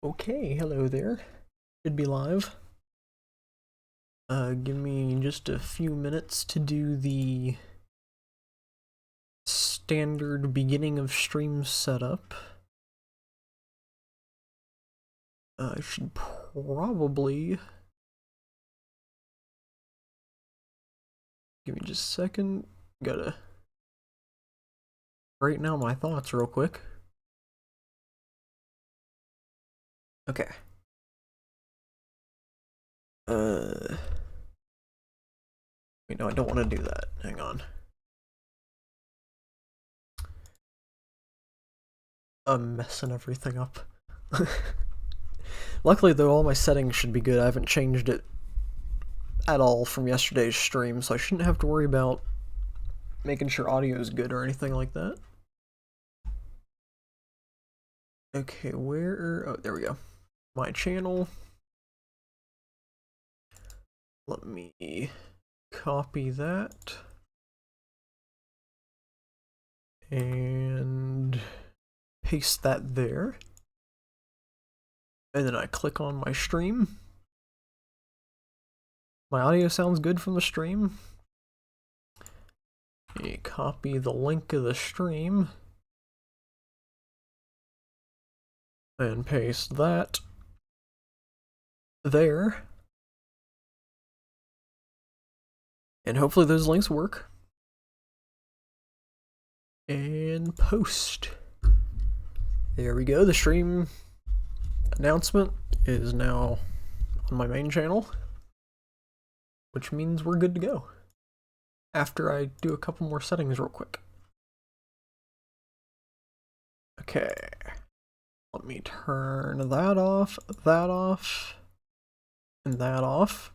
Okay, hello there. Should be live. Give me just a few minutes to do the standard beginning of stream setup. I should probably... Give me just a second. Gotta write down my thoughts real quick. Okay. Wait, no, I don't want to do that. Hang on. I'm messing everything up. Luckily, though, all my settings should be good. I haven't changed it at all from yesterday's stream, so I shouldn't have to worry about making sure audio is good or anything like that. Okay, where... Oh, there we go. My channel. Let me copy that. And paste that there. And then I click on my stream. My audio sounds good from the stream. You copy the link of the stream. And paste that there. And hopefully those links work. And post. There we go. The stream announcement is now on my main channel, which means we're good to go. After I do a couple more settings real quick. Okay. Let me turn that off, and that off.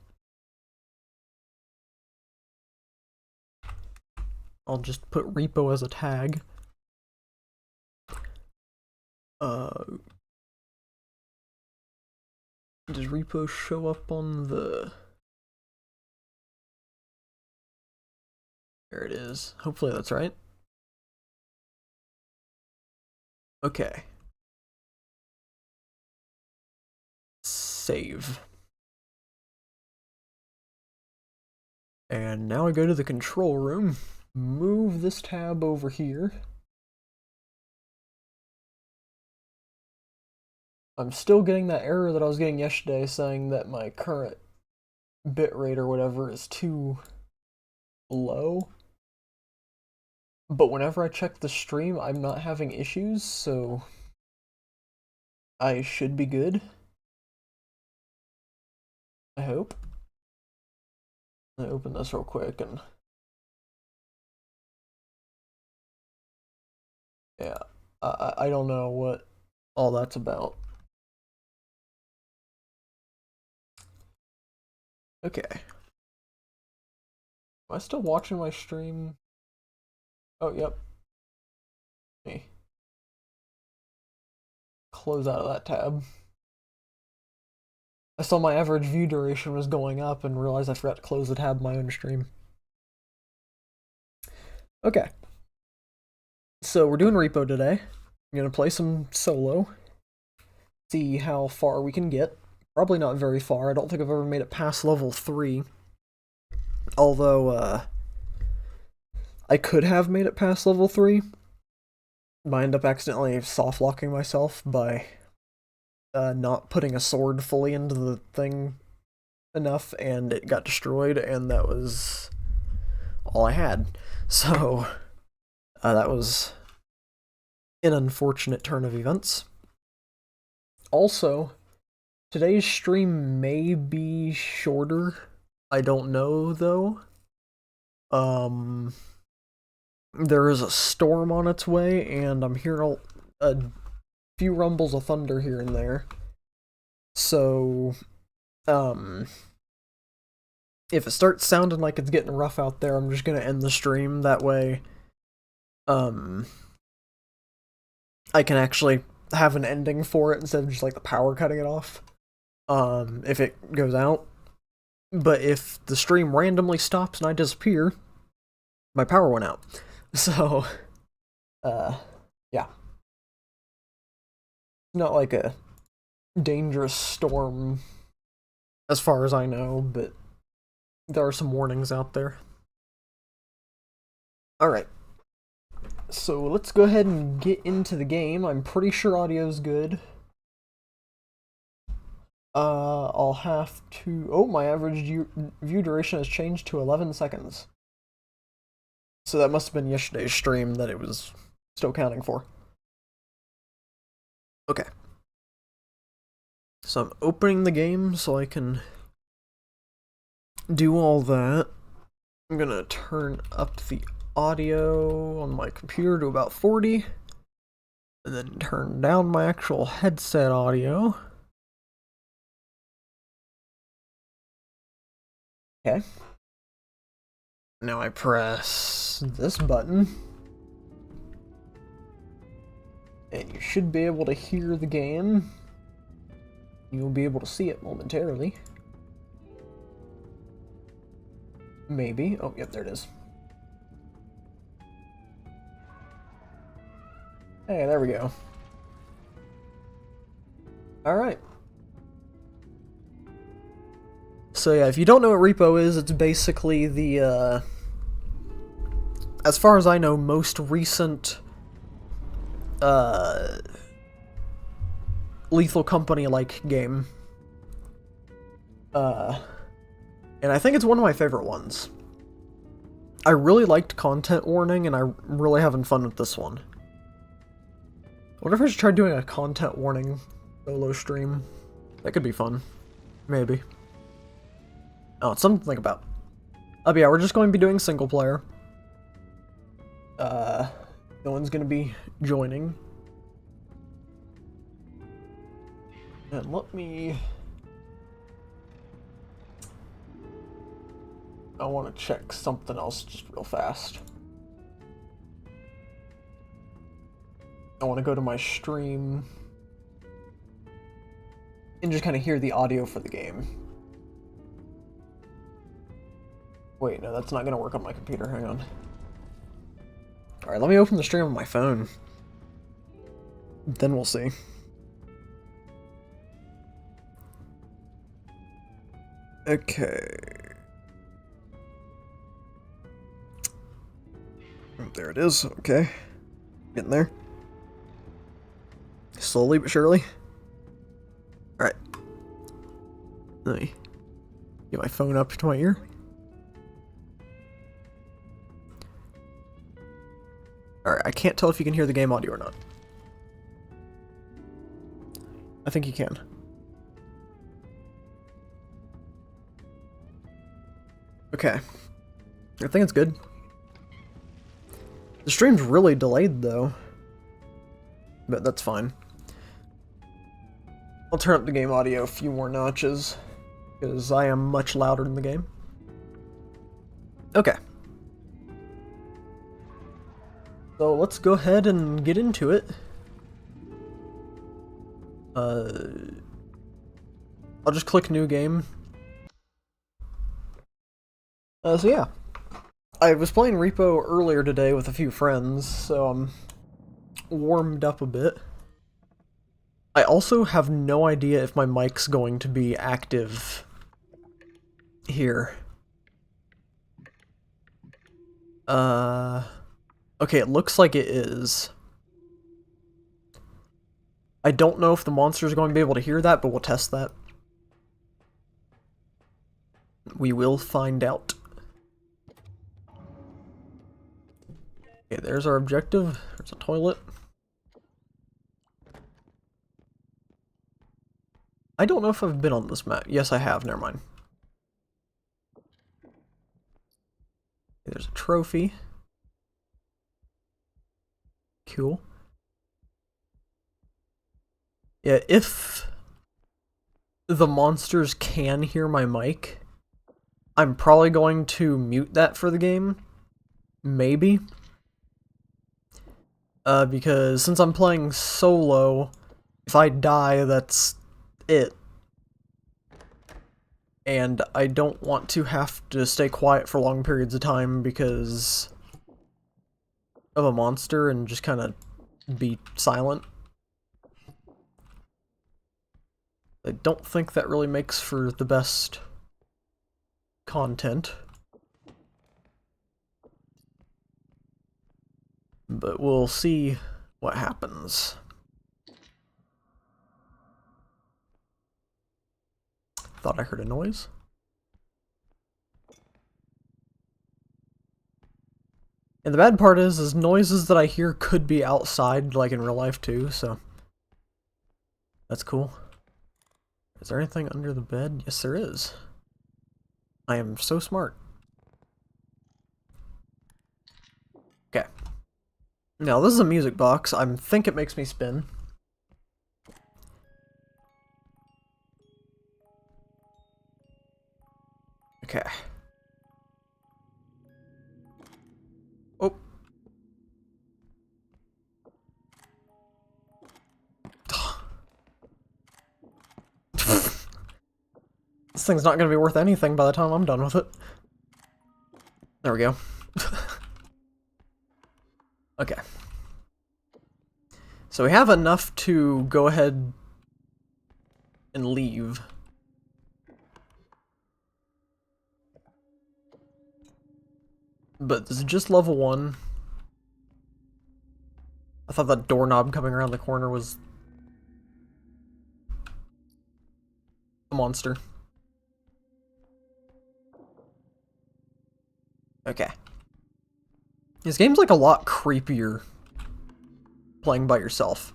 I'll just put R.E.P.O as a tag. Does R.E.P.O show up on the... There it is. Hopefully that's right. Okay. Save. And now I go to the control room, move this tab over here. I'm still getting that error that I was getting yesterday saying that my current bitrate or whatever is too low. But whenever I check the stream, I'm not having issues, so I should be good. I hope. Let me open this real quick and... Yeah, I don't know what all that's about. Okay. Am I still watching my stream? Oh, yep. Me. Close out of that tab. I saw my average view duration was going up and realized I forgot to close the tab of my own stream. Okay. So we're doing R.E.P.O today. I'm gonna play some solo. See how far we can get. Probably not very far. I don't think I've ever made it past level 3. Although, I could have made it past level 3. I end up accidentally soft-locking myself by not putting a sword fully into the thing enough, and it got destroyed, and that was all I had. So, that was an unfortunate turn of events. Also, today's stream may be shorter. I don't know, though. There is a storm on its way, and I'm hearing a few rumbles of thunder here and there. So, if it starts sounding like it's getting rough out there, I'm just gonna end the stream. That way, I can actually have an ending for it instead of just like the power cutting it off. If it goes out. But if the stream randomly stops and I disappear, my power went out. So, yeah. Not like a dangerous storm, as far as I know, but there are some warnings out there. Alright, so let's go ahead and get into the game. I'm pretty sure audio's good. I'll have to... Oh, my average view duration has changed to 11 seconds. So that must have been yesterday's stream that it was still counting for. Okay. So I'm opening the game so I can do all that. I'm gonna turn up the audio on my computer to about 40, and then turn down my actual headset audio. Okay. Now I press this button, and you should be able to hear the game. You'll be able to see it momentarily. Maybe. Oh, yep, there it is. Hey, there we go. Alright. So yeah, if you don't know what R.E.P.O is, it's basically the, as far as I know, most recent, Lethal Company-like game. And I think it's one of my favorite ones. I really liked Content Warning, and I'm really having fun with this one. I wonder if I should try doing a Content Warning solo stream. That could be fun. Maybe. Oh, it's something to think about. But yeah, we're just going to be doing single player. No one's going to be joining. And let me... I want to check something else just real fast. I want to go to my stream and just kind of hear the audio for the game. Wait, no, that's not going to work on my computer. Hang on. Alright, let me open the stream on my phone. Then we'll see. Okay. There it is. Okay. Getting there. Slowly but surely. Alright. Let me get my phone up to my ear. Alright, I can't tell if you can hear the game audio or not. I think you can. Okay. I think it's good. The stream's really delayed, though. But that's fine. I'll turn up the game audio a few more notches, because I am much louder in the game. Okay. So let's go ahead and get into it. I'll just click new game. So yeah. I was playing R.E.P.O earlier today with a few friends, so I'm warmed up a bit. I also have no idea if my mic's going to be active here. Okay, it looks like it is. I don't know if the monster is going to be able to hear that, but we'll test that. We will find out. Okay, there's our objective. There's a toilet. I don't know if I've been on this map. Yes, I have. Never mind. Okay, there's a trophy. Cool. Yeah, if the monsters can hear my mic, I'm probably going to mute that for the game. Maybe. Because since I'm playing solo, if I die, that's it. And I don't want to have to stay quiet for long periods of time because of a monster and just kind of be silent. I don't think that really makes for the best content. But we'll see what happens. Thought I heard a noise. And the bad part is noises that I hear could be outside, like in real life too, so that's cool. Is there anything under the bed? Yes, there is. I am so smart. Okay. Now, this is a music box. I think it makes me spin. Okay. Oh. This thing's not going to be worth anything by the time I'm done with it. There we go. Okay. So we have enough to go ahead and leave. But this is just level 1. I thought that doorknob coming around the corner was a monster. Okay. This game's like a lot creepier playing by yourself.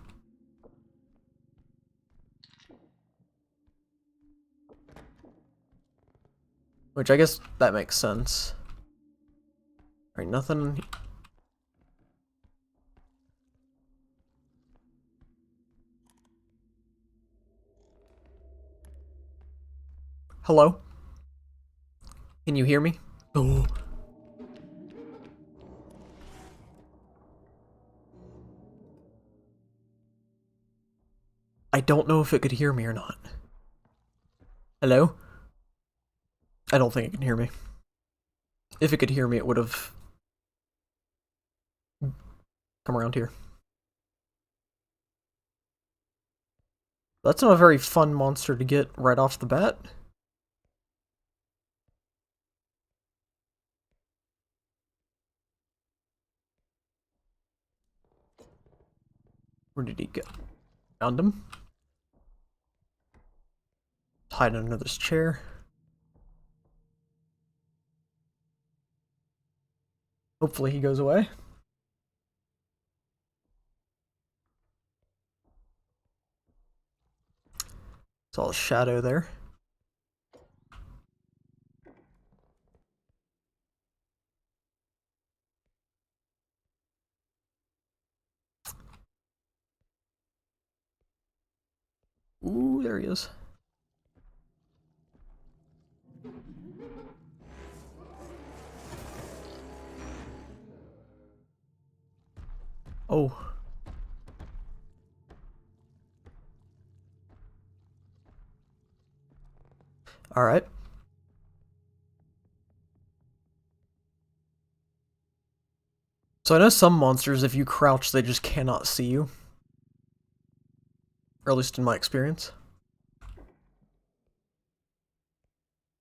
Which I guess that makes sense. Alright, nothing. Hello? Can you hear me? Oh. I don't know if it could hear me or not. Hello? I don't think it can hear me. If it could hear me, it would have come around here. That's not a very fun monster to get right off the bat. Where did he go? Found him. Hide under this chair. Hopefully he goes away. It's all shadow there. Ooh, there he is. Oh. Alright. So I know some monsters, if you crouch, they just cannot see you. Or at least in my experience.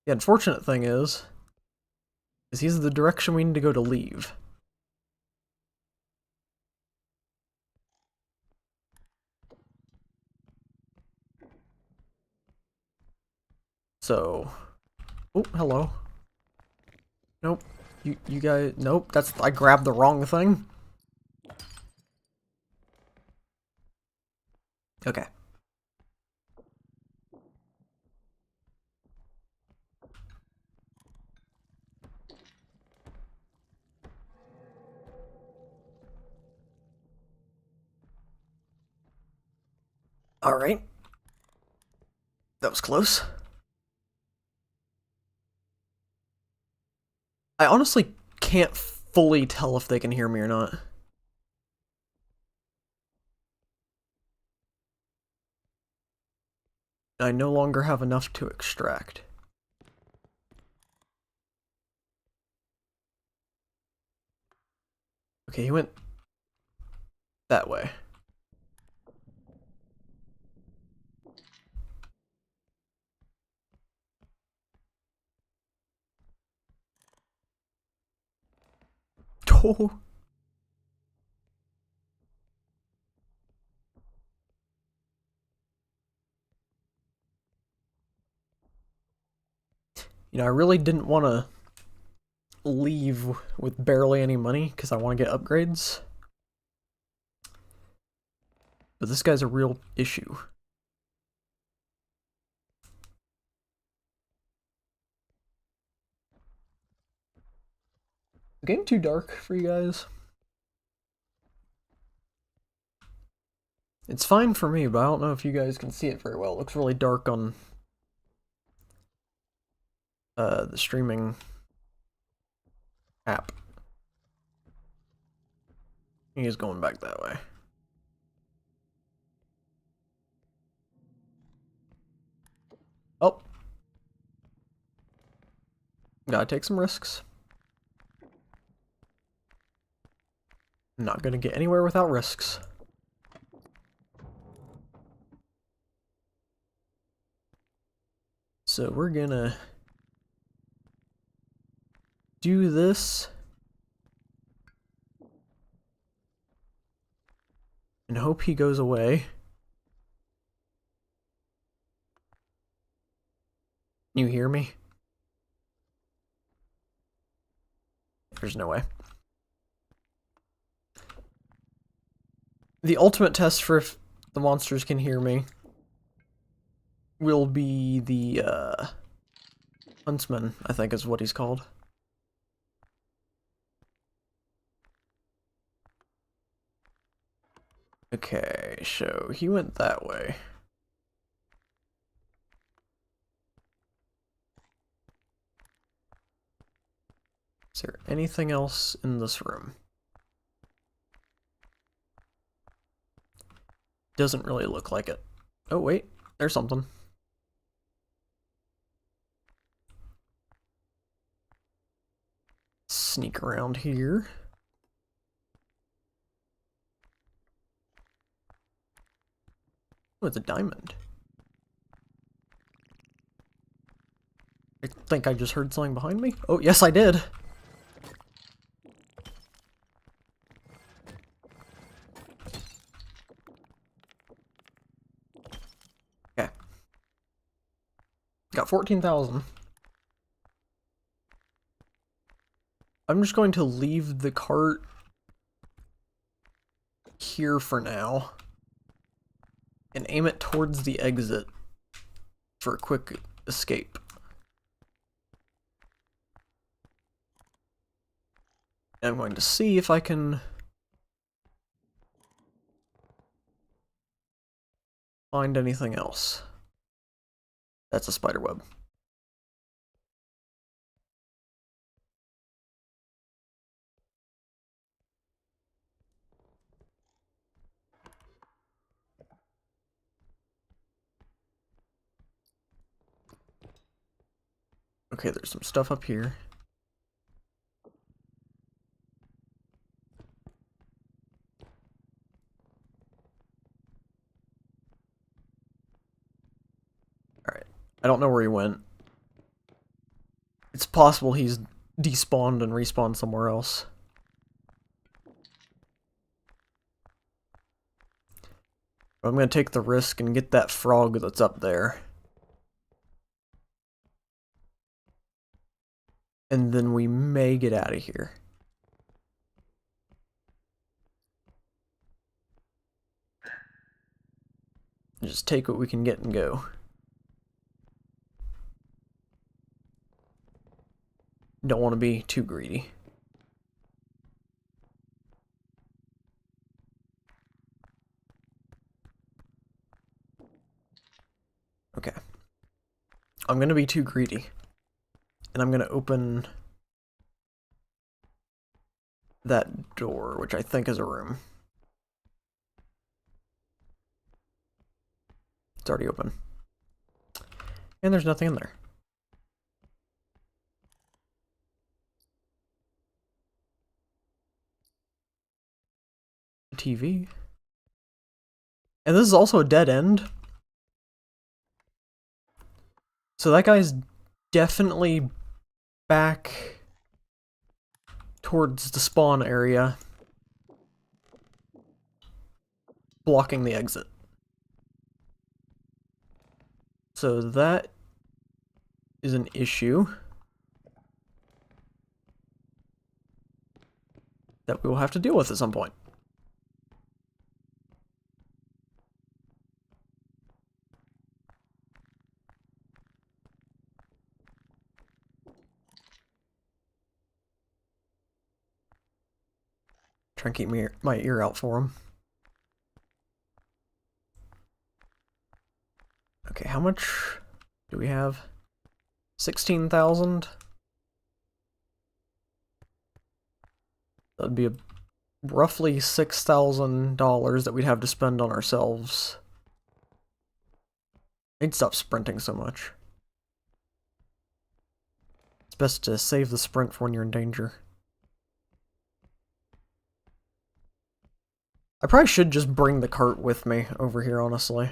The unfortunate thing is he's the direction we need to go to leave. So, oh, hello. Nope. You guys, nope, I grabbed the wrong thing. Okay. Alright. That was close. I honestly can't fully tell if they can hear me or not. I no longer have enough to extract. Okay, he went that way. Oh. You know, I really didn't want to leave with barely any money because I want to get upgrades. But this guy's a real issue. Getting too dark for you guys? It's fine for me, but I don't know if you guys can see it very well. It looks really dark on the streaming app. He is going back that way. Oh. Gotta take some risks. I'm not gonna get anywhere without risks. So we're gonna do this and hope he goes away. You hear me? There's no way. The ultimate test for if the monsters can hear me will be the huntsman, I think is what he's called. Okay, so he went that way. Is there anything else in this room? Doesn't really look like it. Oh wait, there's something. Sneak around here. Oh, it's a diamond. I think I just heard something behind me. Oh, yes, I did. Okay. Got 14,000. I'm just going to leave the cart here for now and aim it towards the exit for a quick escape. I'm going to see if I can find anything else. That's a spider web. Okay, there's some stuff up here. Alright, I don't know where he went. It's possible he's despawned and respawned somewhere else. I'm gonna take the risk and get that frog that's up there. And then we may get out of here. Just take what we can get and go. Don't want to be too greedy. Okay. I'm gonna be too greedy. And I'm gonna open that door, which I think is a room. It's already open. And there's nothing in there. TV. And this is also a dead end. So that guy's definitely back towards the spawn area, blocking the exit. So that is an issue that we will have to deal with at some point. Try and keep my ear out for him. Okay, how much do we have? 16,000? That'd be roughly $6,000 that we'd have to spend on ourselves. I'd stop sprinting so much. It's best to save the sprint for when you're in danger. I probably should just bring the cart with me over here, honestly.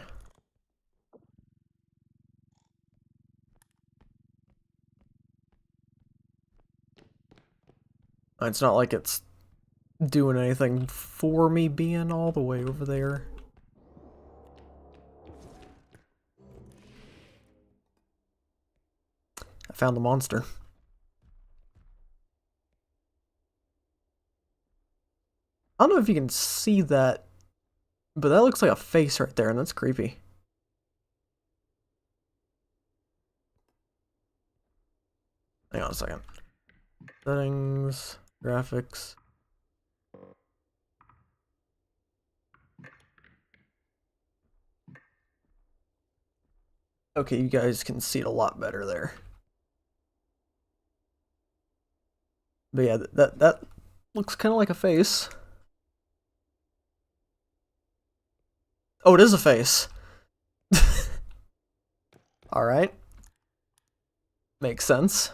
It's not like it's doing anything for me being all the way over there. I found the monster. I don't know if you can see that, but that looks like a face right there, and that's creepy. Hang on a second. Settings, graphics. Okay, you guys can see it a lot better there. But yeah, that looks kind of like a face. Oh, it is a face. Alright. Makes sense.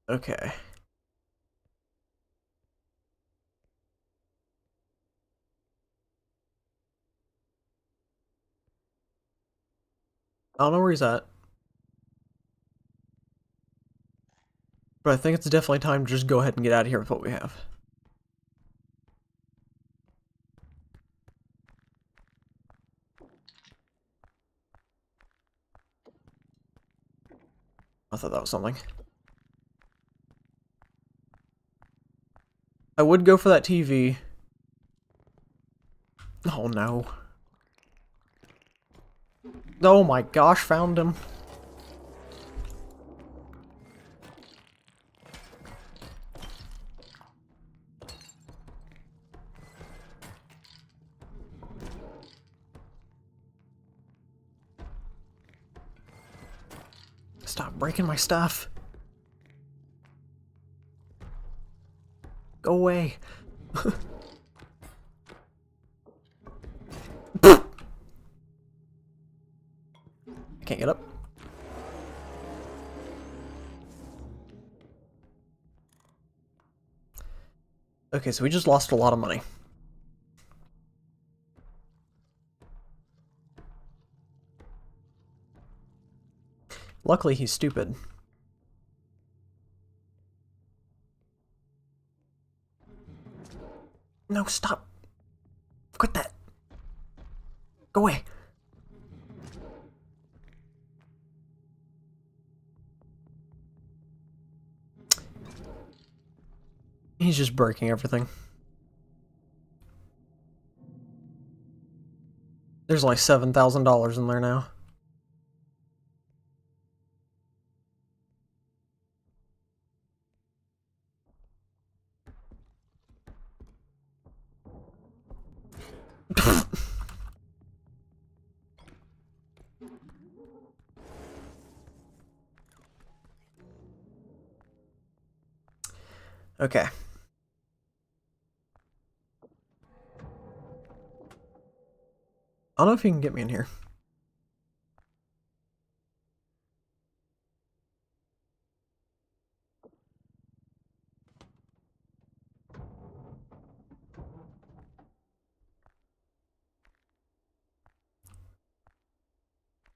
Okay. I don't know where he's at. But I think it's definitely time to just go ahead and get out of here with what we have. I thought that was something. I would go for that TV. Oh no. Oh my gosh, found him. Stop breaking my stuff. Go away. Can't get up. Okay, so we just lost a lot of money. Luckily, he's stupid. No, stop. Quit that. Go away. He's just breaking everything. There's only $7,000 in there now. Okay. I don't know if you can get me in here.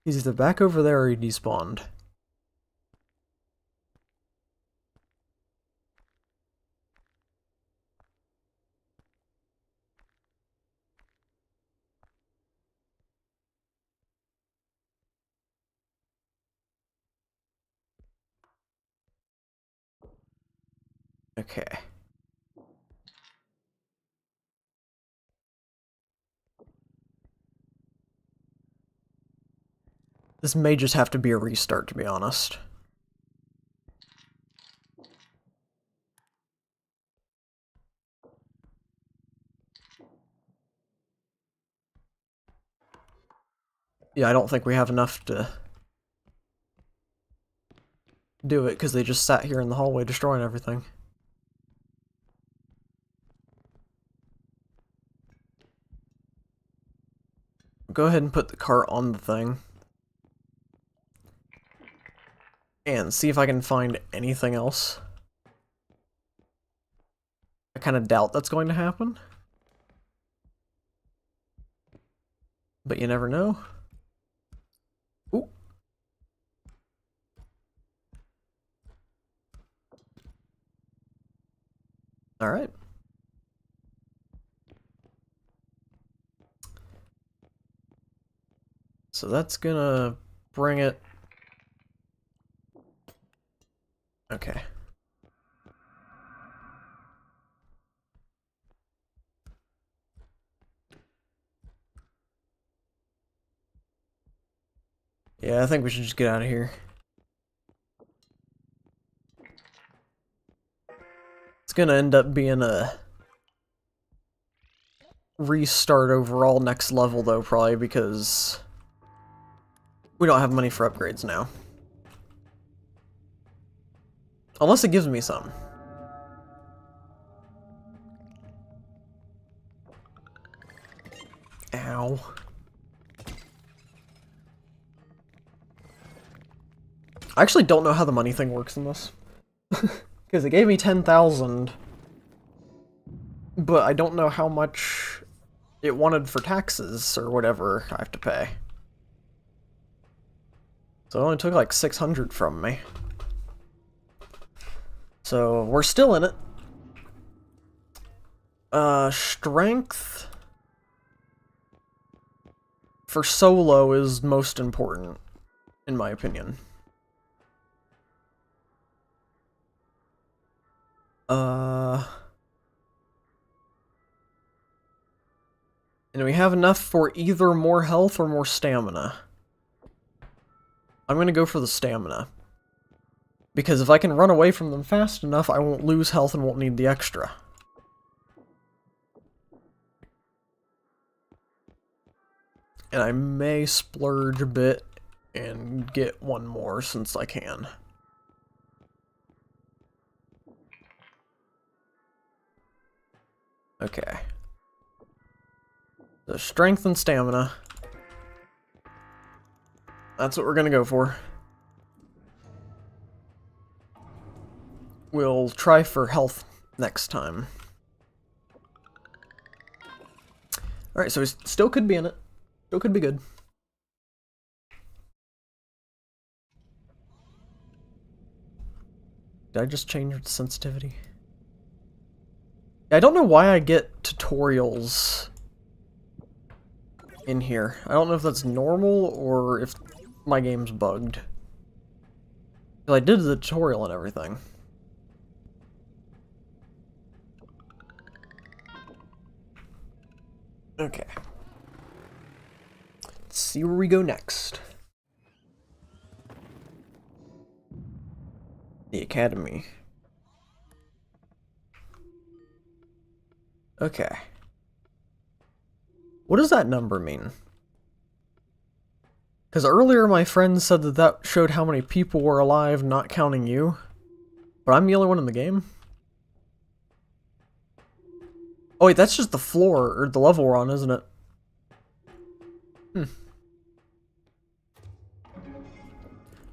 He's either back over there or he despawned. Okay. This may just have to be a restart, to be honest. Yeah, I don't think we have enough to do it, because they just sat here in the hallway destroying everything. Go ahead and put the cart on the thing. And see if I can find anything else. I kind of doubt that's going to happen. But you never know. Ooh. Alright. So that's gonna bring it... Okay. Yeah, I think we should just get out of here. It's gonna end up being a restart overall next level, though, probably, because we don't have money for upgrades now. Unless it gives me some. Ow. I actually don't know how the money thing works in this. Because it gave me 10,000. But I don't know how much it wanted for taxes or whatever I have to pay. So it only took like 600 from me. So we're still in it. Strength for solo is most important, in my opinion. And we have enough for either more health or more stamina. I'm gonna go for the stamina. Because if I can run away from them fast enough, I won't lose health and won't need the extra. And I may splurge a bit and get one more since I can. Okay. So strength and stamina. That's what we're gonna go for. We'll try for health next time. Alright, so we still could be in it. Still could be good. Did I just change its sensitivity? I don't know why I get tutorials in here. I don't know if that's normal or if my game's bugged. I did the tutorial and everything. Okay. Let's see where we go next. The academy. Okay. What does that number mean? Because earlier my friend said that that showed how many people were alive, not counting you. But I'm the only one in the game? Oh wait, that's just the floor, or the level we're on, isn't it?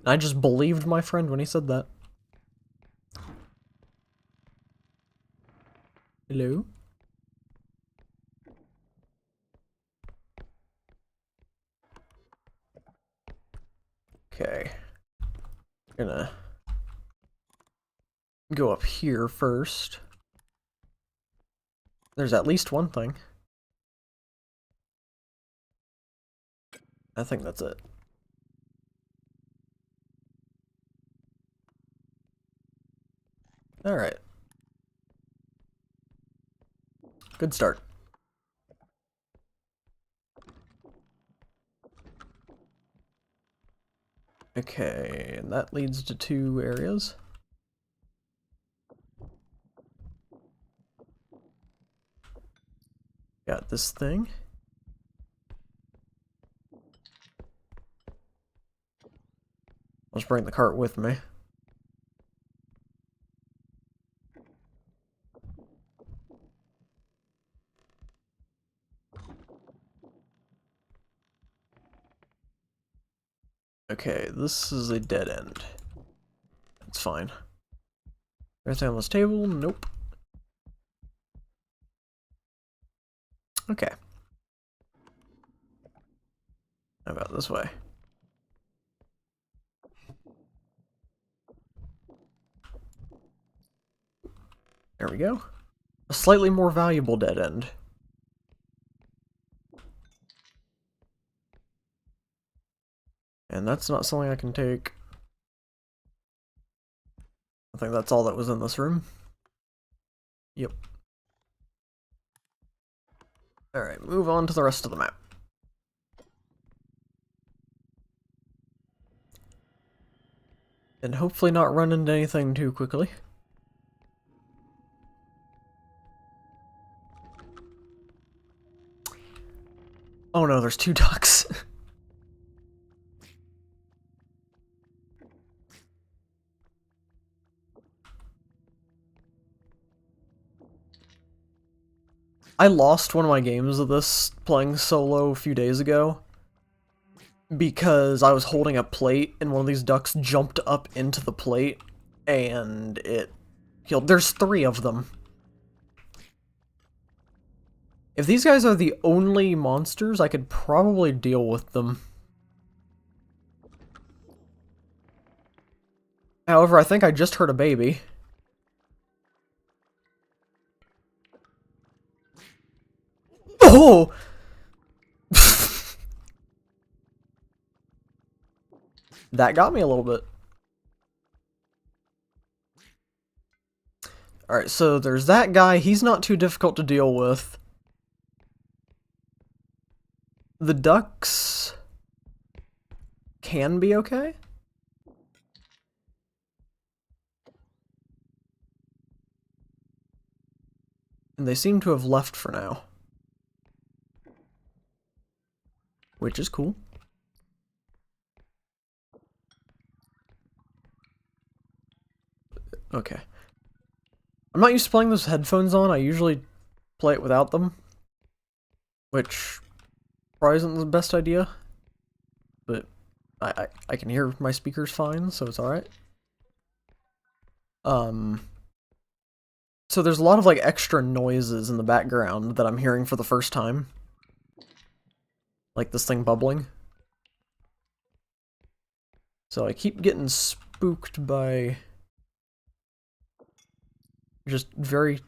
I just believed my friend when he said that. Hello? Okay. Gonna go up here first. There's at least one thing. I think that's it. Alright. Good start. Okay, and that leads to 2 areas. Got this thing. I'll just bring the cart with me. Okay, this is a dead end. That's fine. Anything on this table? Nope. Okay. How about this way? There we go. A slightly more valuable dead end. And that's not something I can take. I think that's all that was in this room. Yep. Alright, move on to the rest of the map. And hopefully not run into anything too quickly. Oh no, there's 2 ducks. I lost one of my games of this playing solo a few days ago because I was holding a plate and one of these ducks jumped up into the plate and it killed. There's 3 of them. If these guys are the only monsters, I could probably deal with them. However, I think I just heard a baby. Oh! That got me a little bit. Alright, so there's that guy. He's not too difficult to deal with. The ducks can be okay. And they seem to have left for now. Which is cool. Okay. I'm not used to playing those headphones on. I usually play it without them. Which probably isn't the best idea. But I can hear my speakers fine, so it's alright. So there's a lot of like extra noises in the background that I'm hearing for the first time. Like this thing bubbling. So I keep getting spooked by just very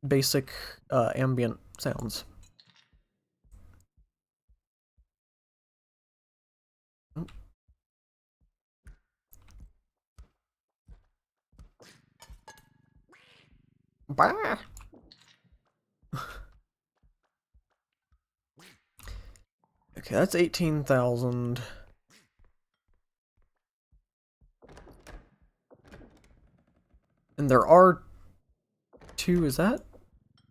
basic ambient sounds. Bah! Okay, that's 18,000. And there are 2, is that?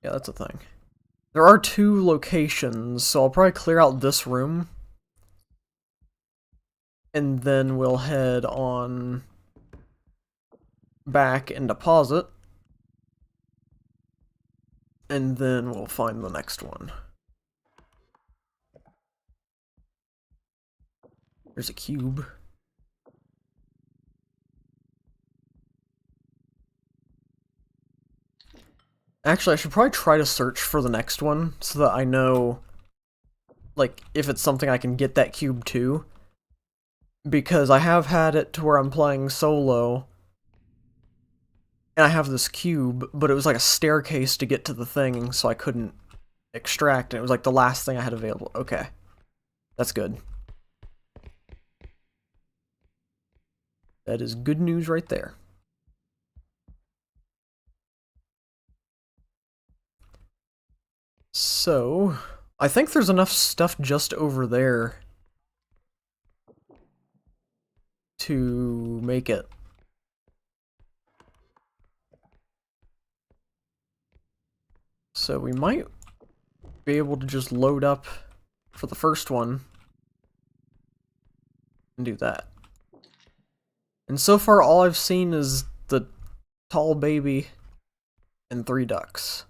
Yeah, that's a thing. There are 2 locations, so I'll probably clear out this room. And then we'll head on back and deposit. And then we'll find the next one. There's a cube. Actually, I should probably try to search for the next one so that I know, like, if it's something I can get that cube to. Because I have had it to where I'm playing solo, and I have this cube, but it was like a staircase to get to the thing, so I couldn't extract, and it was like the last thing I had available. Okay. That's good. That is good news right there. So, I think there's enough stuff just over there to make it. So we might be able to just load up for the first one and do that. And so far all I've seen is the tall baby and 3 ducks.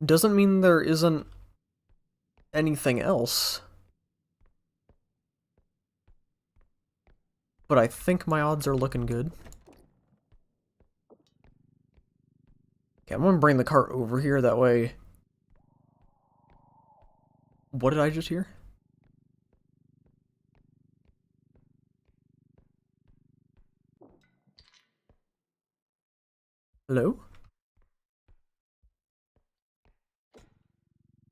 Doesn't mean there isn't anything else. But I think my odds are looking good. Okay, I'm gonna bring the cart over here, that way... What did I just hear? Hello?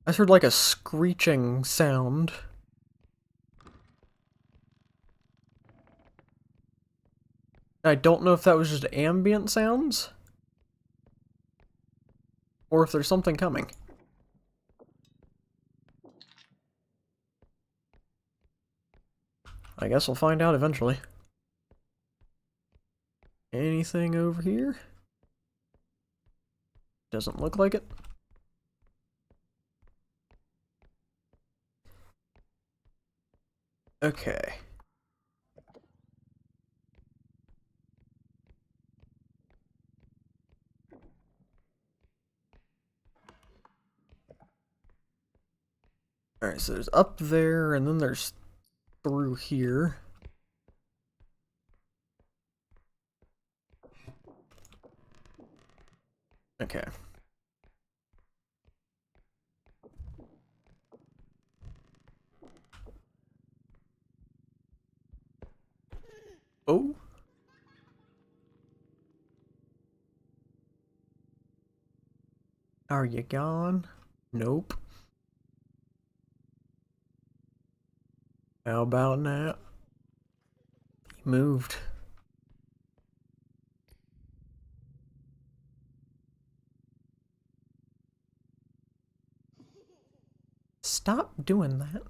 I heard like a screeching sound. I don't know if that was just ambient sounds, or if there's something coming. I guess we'll find out eventually. Anything over here? Doesn't look like it. Okay. Alright, so there's up there, and then there's through here. Okay. Oh. Are you gone? Nope. How about now? He moved. Stop doing that.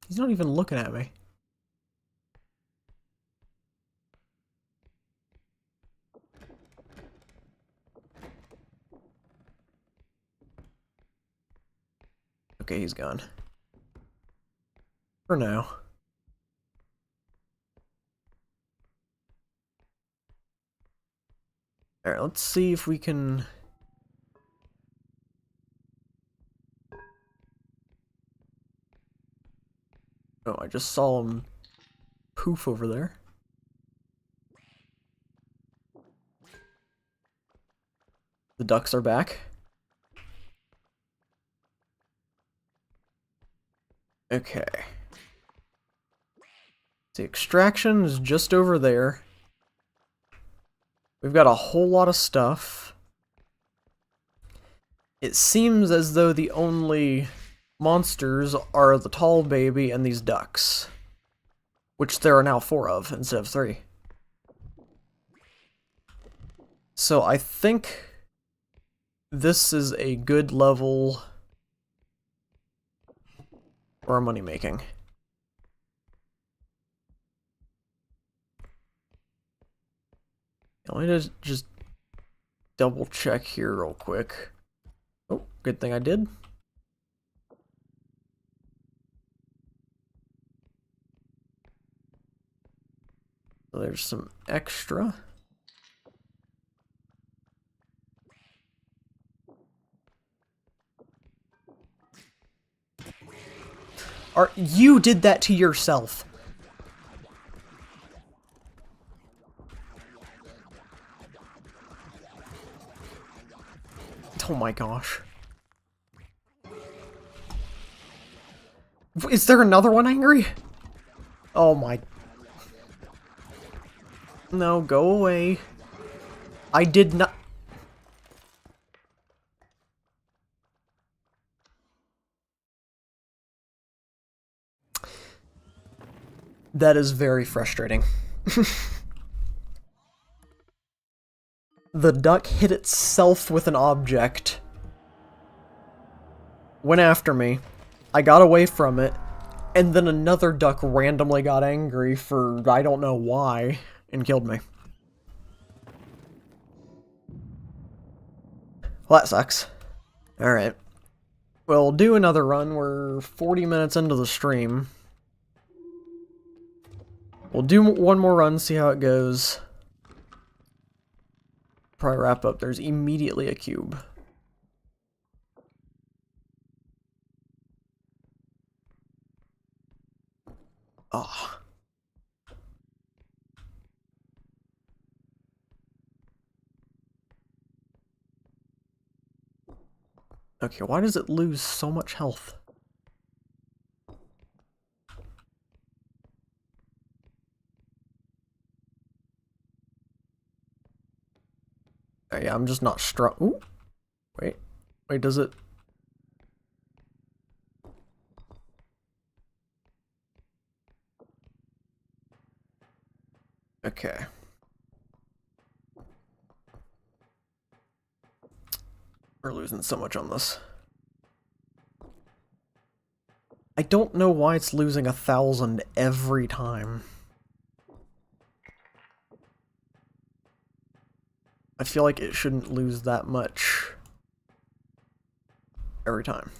He's not even looking at me. Okay, he's gone. For now. Alright, let's see if we can... Oh, I just saw him poof over there. The ducks are back. Okay. The extraction is just over there. We've got a whole lot of stuff. It seems as though the only monsters are the tall baby and these ducks. Which there are now 4 of instead of 3. So I think this is a good level for our money making. Let me just double check here real quick. Oh, good thing I did. So there's some extra. You did that to yourself. Oh my gosh. Is there another one angry? Oh my... No, go away. I did not... That is very frustrating. The duck hit itself with an object. Went after me. I got away from it. And then another duck randomly got angry for I don't know why and killed me. Well, that sucks. Alright. We'll do another run. We're 40 minutes into the stream. We'll do one more run, see how it goes. Probably wrap up. There's immediately a cube. Ah. Okay, why does it lose so much health? Oh, yeah, I'm just not strong. Ooh. Wait. Wait, does it... Okay. We're losing so much on this. I don't know why it's losing 1,000 every time. I feel like it shouldn't lose that much every time.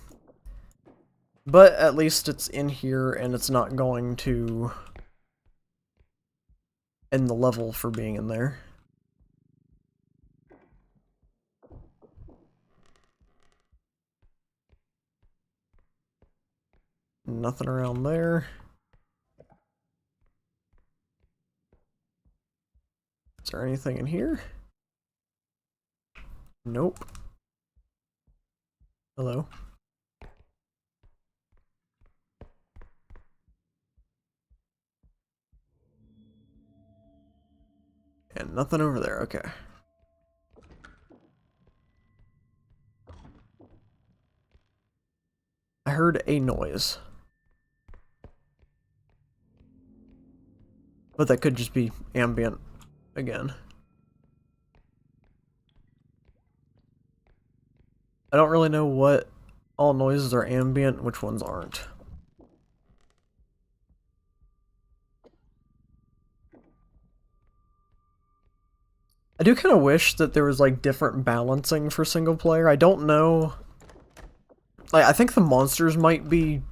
But at least it's in here and it's not going to end the level for being in there. Nothing around there. Is there anything in here? Nope. Hello. And nothing over there, okay. I heard a noise. But that could just be ambient again. I don't really know what all noises are ambient, which ones aren't. I do kind of wish that there was like different balancing for single player. I don't know. Like, I think the monsters might be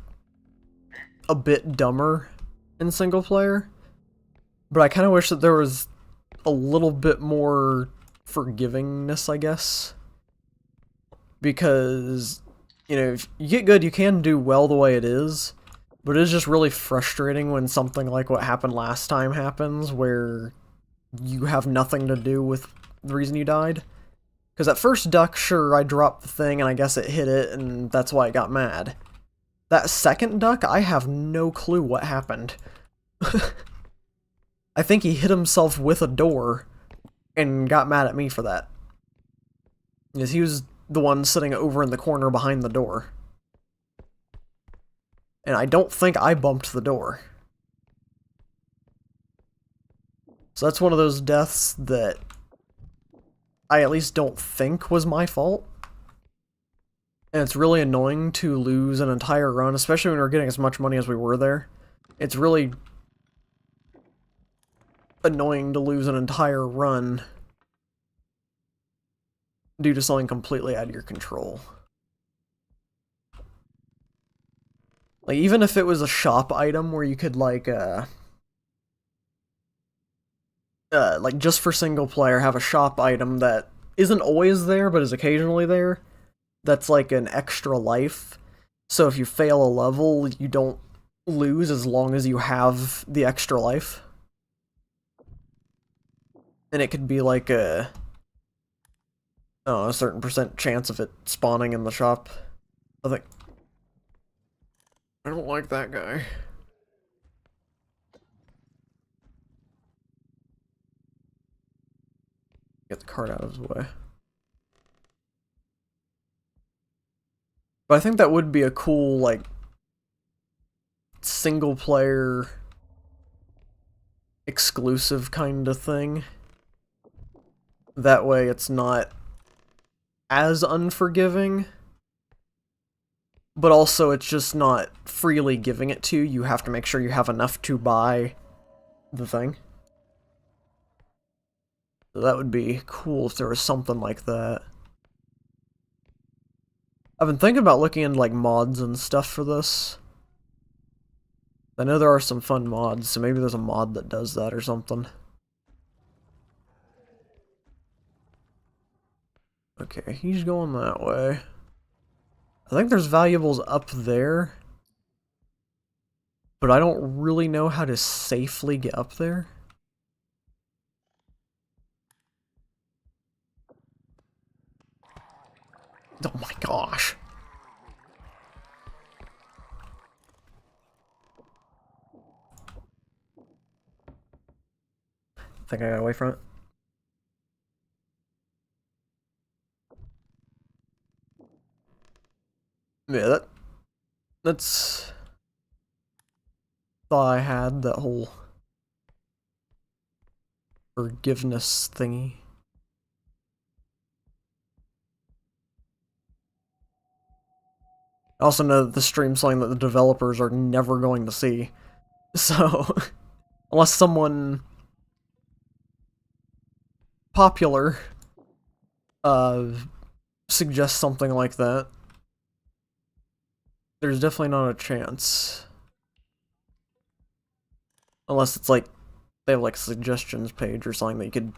a bit dumber in single player, but I kind of wish that there was a little bit more forgivingness, I guess. Because, you know, if you get good, you can do well the way it is, but it is just really frustrating when something like what happened last time happens, where you have nothing to do with the reason you died. Because that first duck, sure, I dropped the thing and I guess it hit it and that's why it got mad. That second duck, I have no clue what happened. I think he hit himself with a door and got mad at me for that. Because he was the one sitting over in the corner behind the door. And I don't think I bumped the door. So that's one of those deaths that I at least don't think was my fault. And it's really annoying to lose an entire run, especially when we're getting as much money as we were there. It's really annoying to lose an entire run due to something completely out of your control. Like, even if it was a shop item where you could, like just for single player, have a shop item that isn't always there, but is occasionally there, that's like an extra life. So if you fail a level, you don't lose as long as you have the extra life. And it could be like a certain percent chance of it spawning in the shop. I think. I don't like that guy. Get the cart out of his way. But I think that would be a cool, like, single player exclusive kind of thing. That way it's not as unforgiving, but also it's just not freely giving it to you. You have to make sure you have enough to buy the thing. So that would be cool if there was something like that. I've been thinking about looking into like mods and stuff for this. I know there are some fun mods, so maybe there's a mod that does that or something. Okay, he's going that way. I think there's valuables up there, but I don't really know how to safely get up there. Oh my gosh. Think I got away from it? Yeah, that's thought I had that whole forgiveness thingy. I also know that the stream's something that the developers are never going to see. So, unless someone popular uh, suggests something like that, there's definitely not a chance. Unless it's like, they have like a suggestions page or something that you could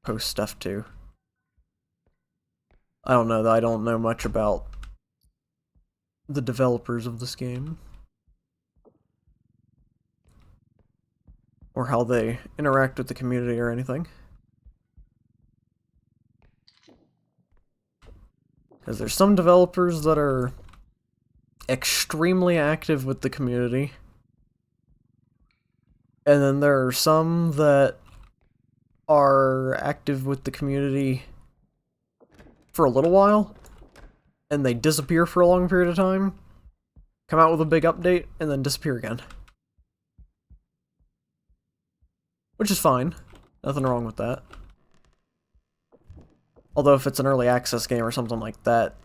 post stuff to. I don't know, I don't know much about the developers of this game. Or how they interact with the community or anything. Because there's some developers that are extremely active with the community. And then there are some that are active with the community for a little while, and they disappear for a long period of time, come out with a big update, and then disappear again. Which is fine. Nothing wrong with that. Although if it's an early access game or something like that,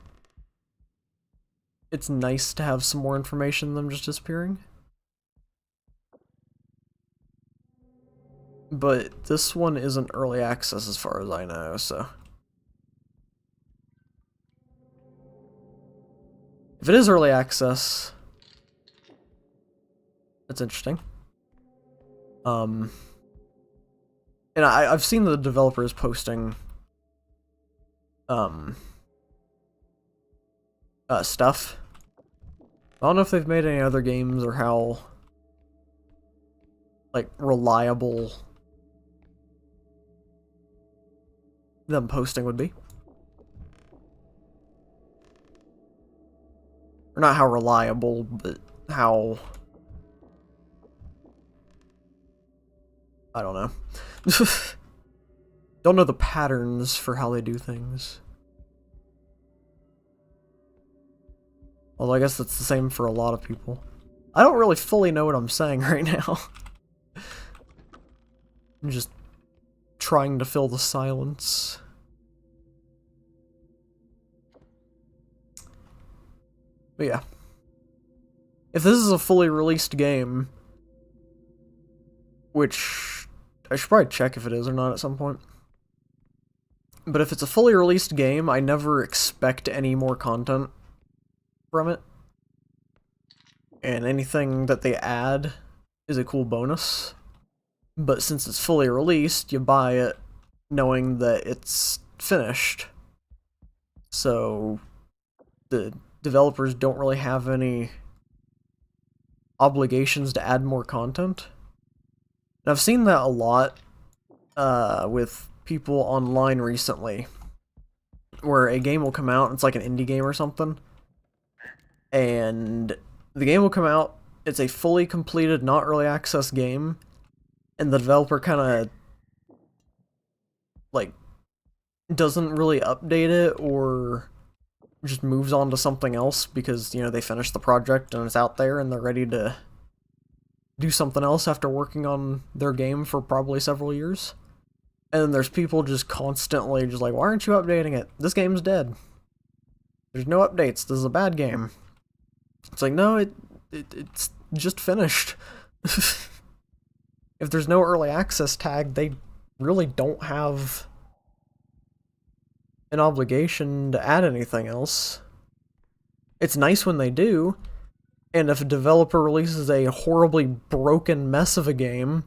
it's nice to have some more information than just disappearing. But this one isn't early access as far as I know, so... If it is early access, that's interesting. And I've seen the developers posting stuff. I don't know if they've made any other games or how like reliable them posting would be. Or not how reliable, but how... I don't know. Don't know the patterns for how they do things. Although I guess that's the same for a lot of people. I don't really fully know what I'm saying right now. I'm just trying to fill the silence. But yeah. If this is a fully released game, which I should probably check if it is or not at some point. But if it's a fully released game, I never expect any more content from it. And anything that they add is a cool bonus. But since it's fully released, you buy it knowing that it's finished. So the developers don't really have any obligations to add more content. And I've seen that a lot with people online recently, where a game will come out, it's like an indie game or something, and the game will come out, it's a fully completed, not early access game, and the developer kind of, like, doesn't really update it, or just moves on to something else because, you know, they finished the project and it's out there and they're ready to do something else after working on their game for probably several years. And then there's people just constantly just like, why aren't you updating it? This game's dead. There's no updates. This is a bad game. It's like, no, it's just finished. If there's no early access tag, they really don't have an obligation to add anything else. It's nice when they do, and if a developer releases a horribly broken mess of a game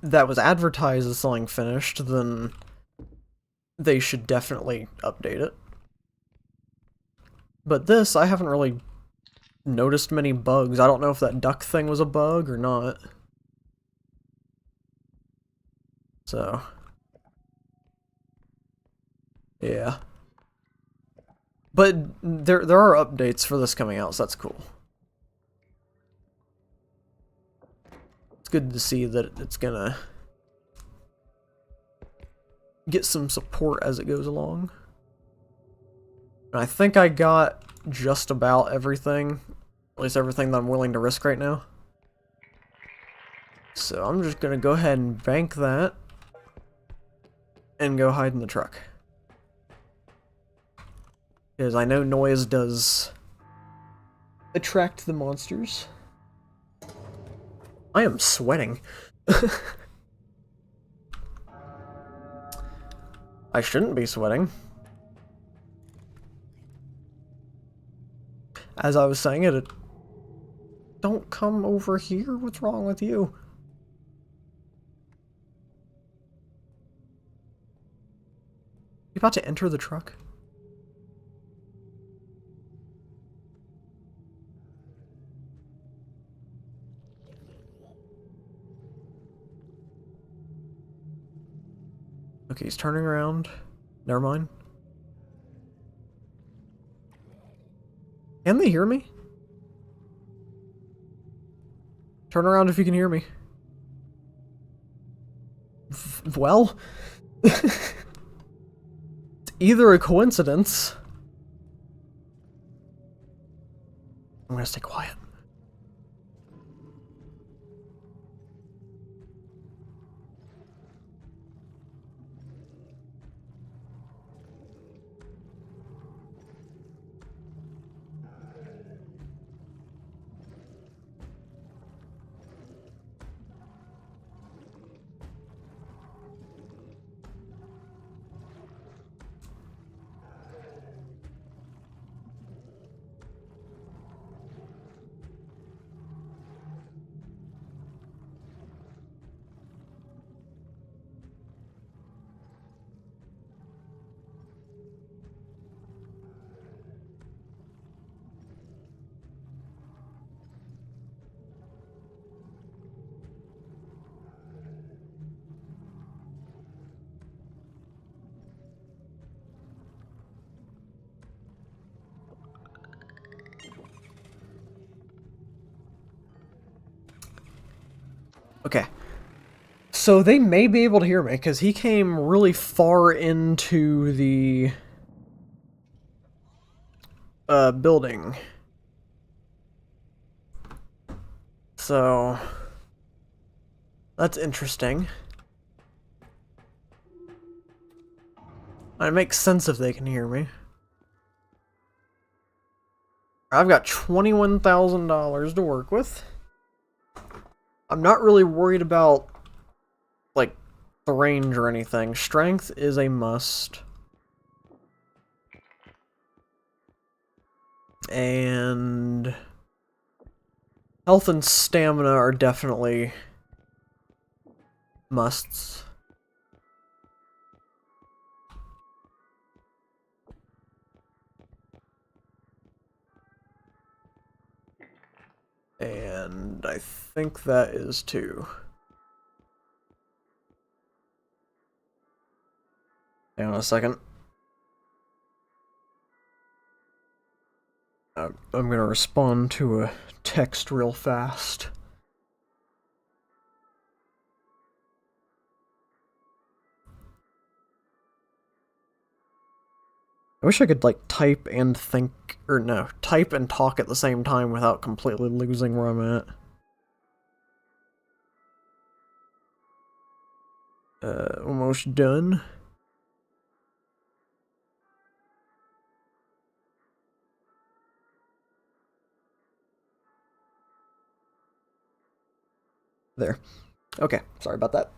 that was advertised as something finished, then they should definitely update it. But this, I haven't really noticed many bugs. I don't know if that duck thing was a bug or not. So, yeah. But there are updates for this coming out, so that's cool. It's good to see that it's gonna get some support as it goes along. And I think I got just about everything, at least everything that I'm willing to risk right now. So I'm just gonna go ahead and bank that and go hide in the truck. Because I know noise does attract the monsters. I am sweating. I shouldn't be sweating. As I was saying it, don't come over here. What's wrong with you? You about to enter the truck? Okay, he's turning around. Never mind. Can they hear me? Turn around if you can hear me. Well, it's either a coincidence. I'm gonna stay quiet. Okay. So they may be able to hear me, because he came really far into the building. So that's interesting. It makes sense if they can hear me. I've got $21,000 to work with. I'm not really worried about, like, the range or anything. Strength is a must. And health and stamina are definitely musts. And I think that is 2. Hang on a second. I'm gonna respond to a text real fast. I wish I could, like, type and think, or no, type and talk at the same time without completely losing where I'm at. Almost done. There. Okay, sorry about that.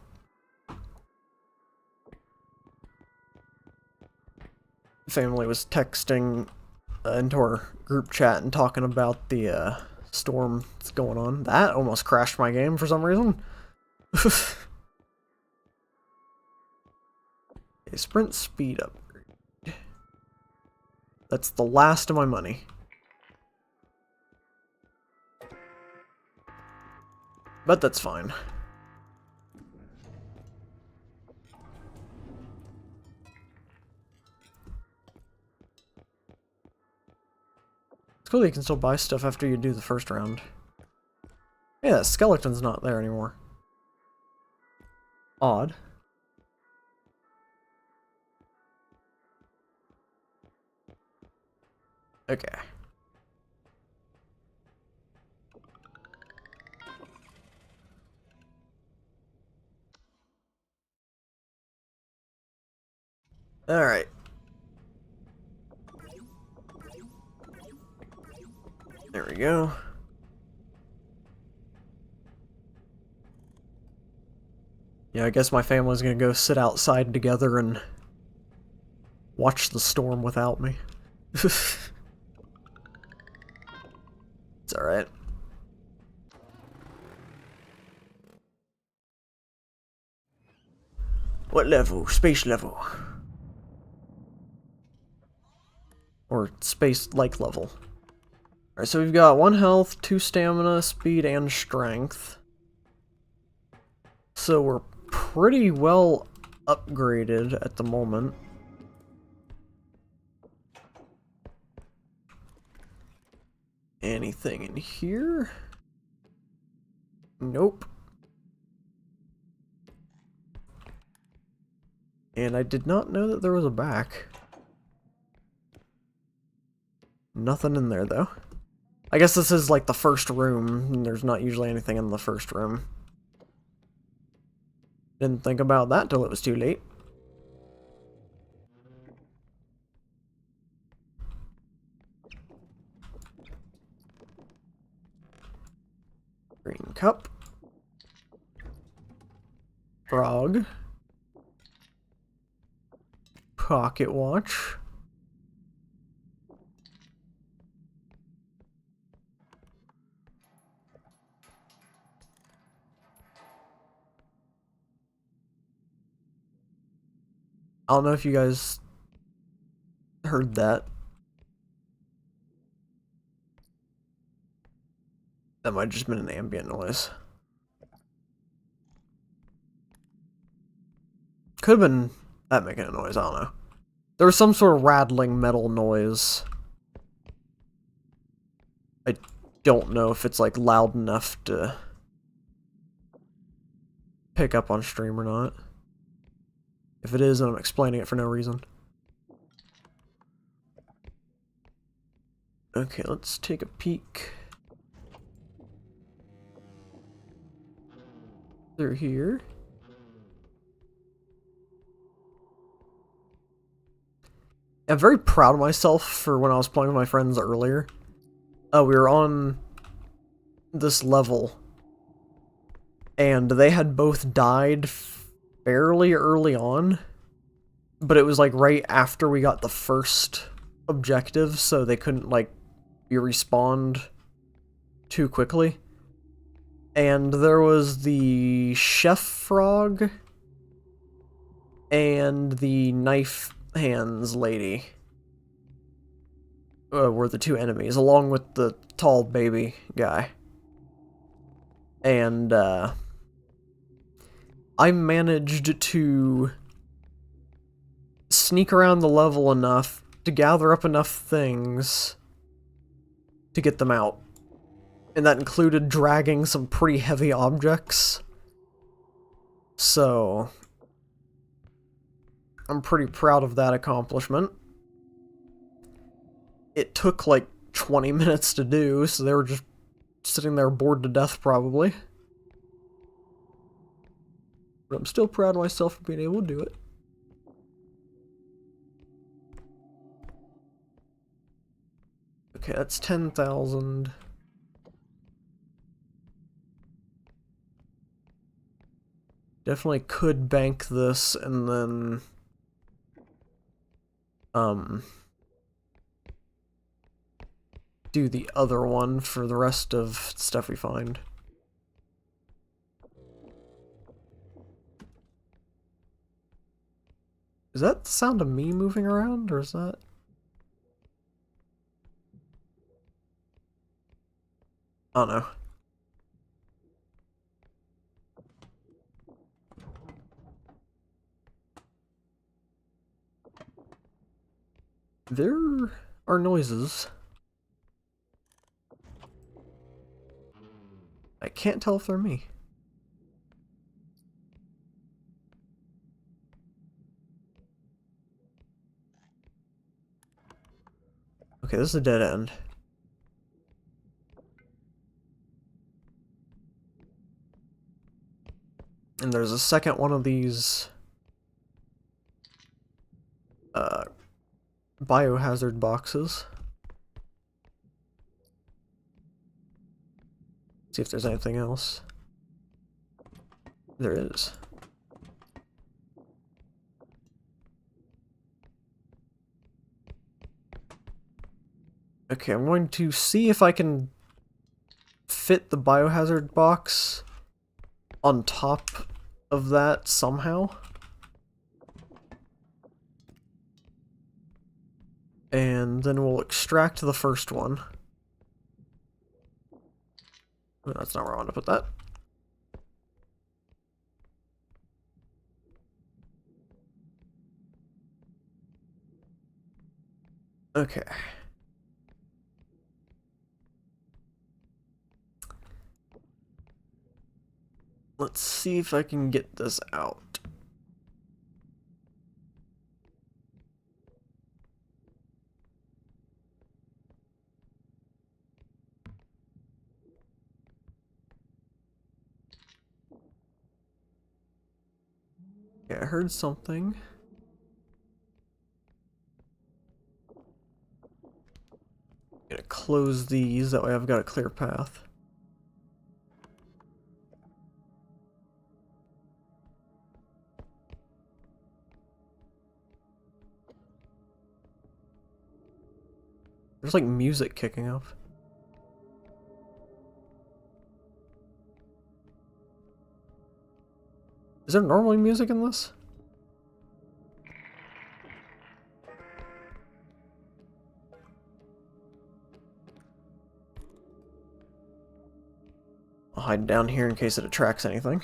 Family was texting into our group chat and talking about the storm that's going on. That almost crashed my game for some reason. A sprint speed upgrade. That's the last of my money. But that's fine. It's cool that you can still buy stuff after you do the first round. Yeah, that skeleton's not there anymore. Odd. Okay. Alright. There we go. Yeah, I guess my family's gonna go sit outside together and watch the storm without me. It's alright. What level? Space level. Or space-like level. Alright, so we've got 1 health, 2 stamina, speed, and strength. So we're pretty well upgraded at the moment. Anything in here? Nope. And I did not know that there was a back. Nothing in there, though. I guess this is like the first room, and there's not usually anything in the first room. Didn't think about that till it was too late. Green cup. Frog. Pocket watch. I don't know if you guys heard that. That might have just been an ambient noise. Could have been that making a noise, I don't know. There was some sort of rattling metal noise. I don't know if it's like loud enough to pick up on stream or not. If it is, then I'm explaining it for no reason. Okay, let's take a peek through here. I'm very proud of myself for when I was playing with my friends earlier. We were on this level, and they had both died fairly early on, but it was like right after we got the first objective, so they couldn't like be respawned too quickly. And there was the chef frog and the knife hands lady were the 2 enemies, along with the tall baby guy. And, I managed to sneak around the level enough to gather up enough things to get them out. And that included dragging some pretty heavy objects. So, I'm pretty proud of that accomplishment. It took like 20 minutes to do, so they were just sitting there bored to death probably. But I'm still proud of myself for being able to do it. Okay, that's 10,000. Definitely could bank this and then do the other one for the rest of stuff we find. Is that the sound of me moving around, or is that... I don't know. There are noises. I can't tell if they're me. Okay, this is a dead end. And there's a second one of these biohazard boxes. See if there's anything else. There is. Okay, I'm going to see if I can fit the biohazard box on top of that somehow. And then we'll extract the first one. Oh, that's not where I want to put that. Okay. Let's see if I can get this out. Yeah, I heard something. I'm gonna close these, that way I've got a clear path. There's like music kicking up. Is there normally music in this? I'll hide down here in case it attracts anything.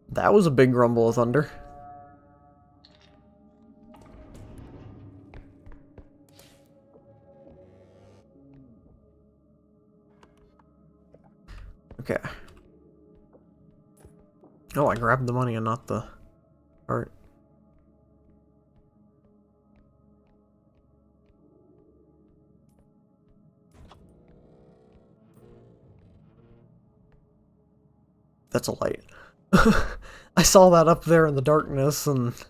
That was a big rumble of thunder. Okay. Oh, I grabbed the money and not the art. That's a light. I saw that up there in the darkness and thought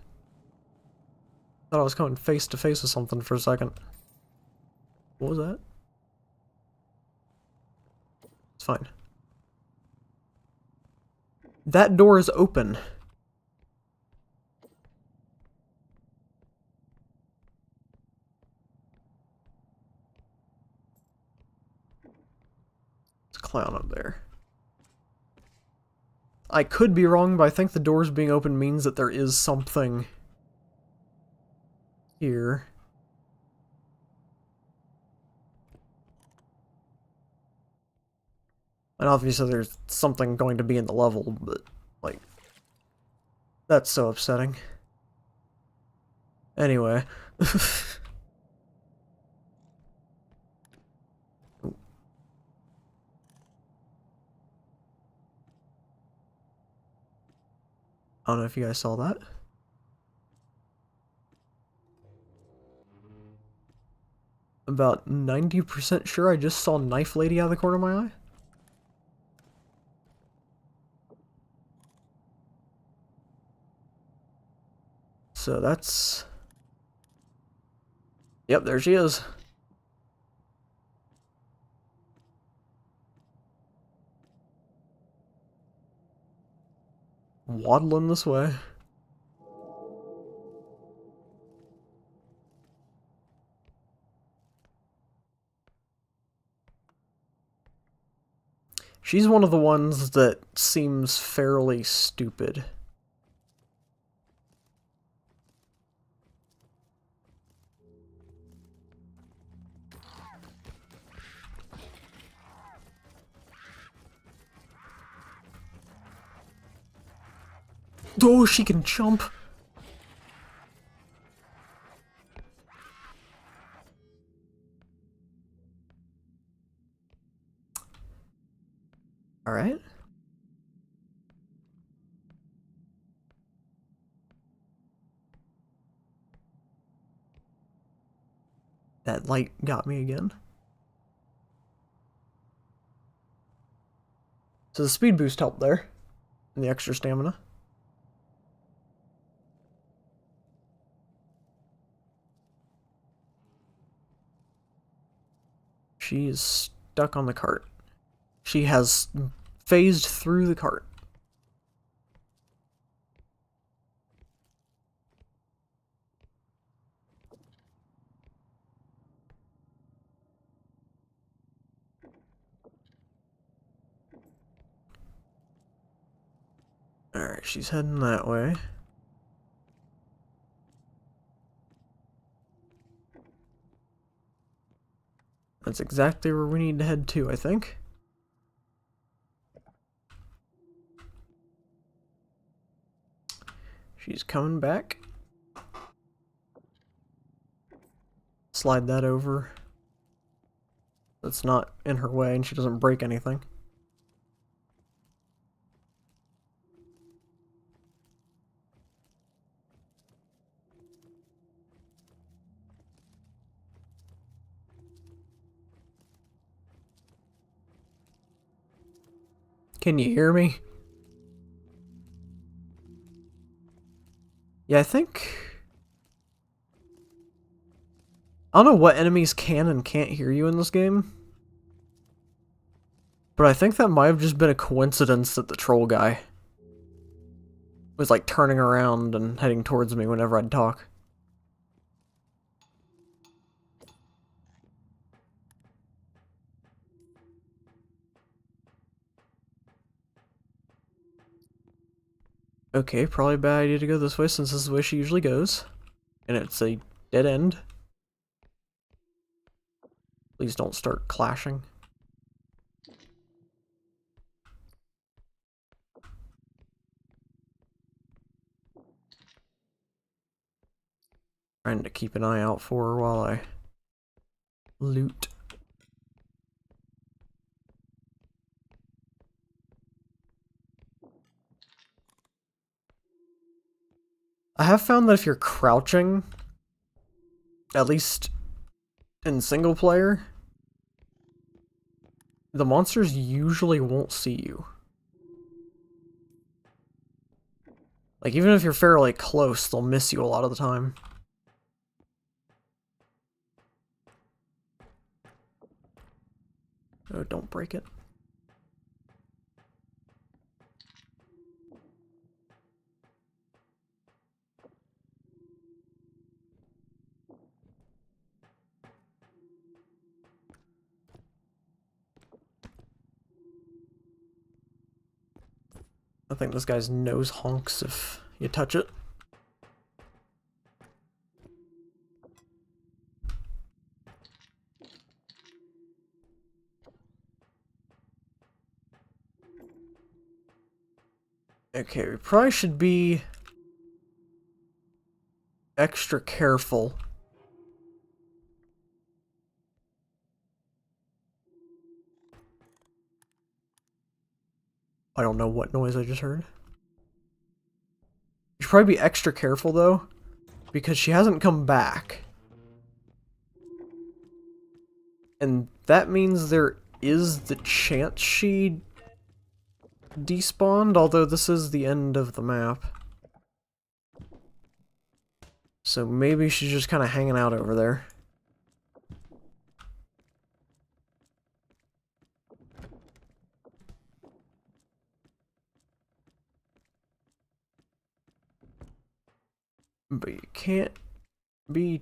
I was coming face to face with something for a second. What was that? It's fine. That door is open. It's a clown up there. I could be wrong, but I think the doors being open means that there is something here. And obviously there's something going to be in the level, but, like, that's so upsetting. Anyway. I don't know if you guys saw that. About 90% sure I just saw Knife Lady out of the corner of my eye. So that's... Yep, there she is. Waddling this way. She's one of the ones that seems fairly stupid. Oh, she can jump! Alright. That light got me again. So the speed boost helped there. And the extra stamina. She is stuck on the cart. She has phased through the cart. Alright, she's heading that way. That's exactly where we need to head to, I think. She's coming back. Slide that over. That's not in her way and she doesn't break anything. Can you hear me? Yeah, I think... I don't know what enemies can and can't hear you in this game. But I think that might have just been a coincidence that the troll guy was like turning around and heading towards me whenever I'd talk. Okay, probably a bad idea to go this way since this is the way she usually goes. And it's a dead end. Please don't start clashing. Trying to keep an eye out for her while I loot. I have found that if you're crouching, at least in single player, the monsters usually won't see you. Like, even if you're fairly close, they'll miss you a lot of the time. Oh, don't break it. I think this guy's nose honks if you touch it. Okay, we probably should be extra careful. I don't know what noise I just heard. You should probably be extra careful, though, because she hasn't come back. And that means there is the chance she despawned, although this is the end of the map. So maybe she's just kind of hanging out over there. But you can't be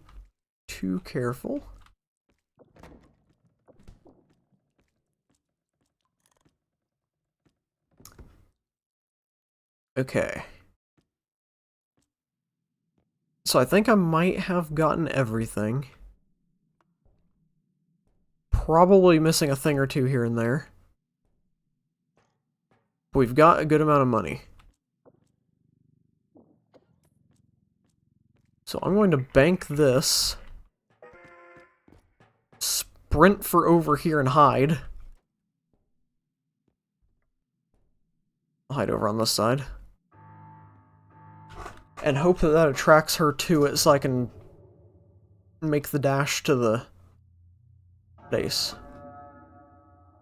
too careful. Okay. So I think I might have gotten everything. Probably missing a thing or two here and there. But we've got a good amount of money. So I'm going to bank this. Sprint for over here and hide. I'll hide over on this side. And hope that that attracts her to it so I can make the dash to the base.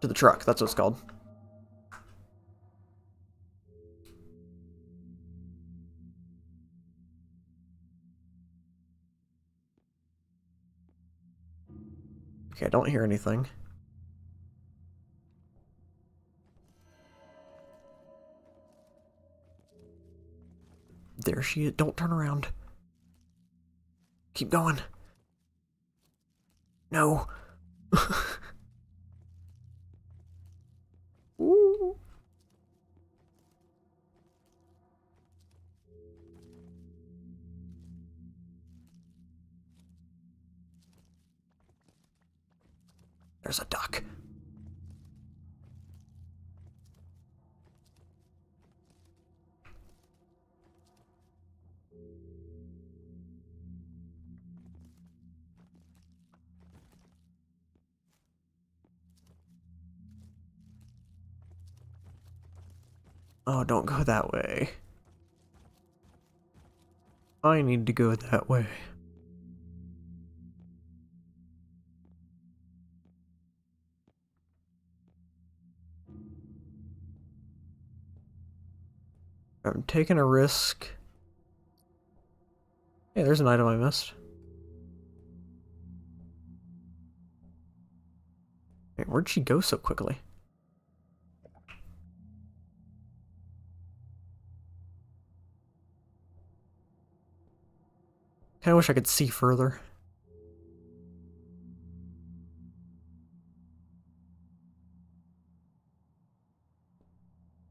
To the truck, that's what it's called. Okay, I don't hear anything. There she is. Don't turn around. Keep going. No. Ooh. There's a duck. Oh, don't go that way. I need to go that way. I'm taking a risk. Hey, there's an item I missed. Wait, where'd she go so quickly? Kinda wish I could see further.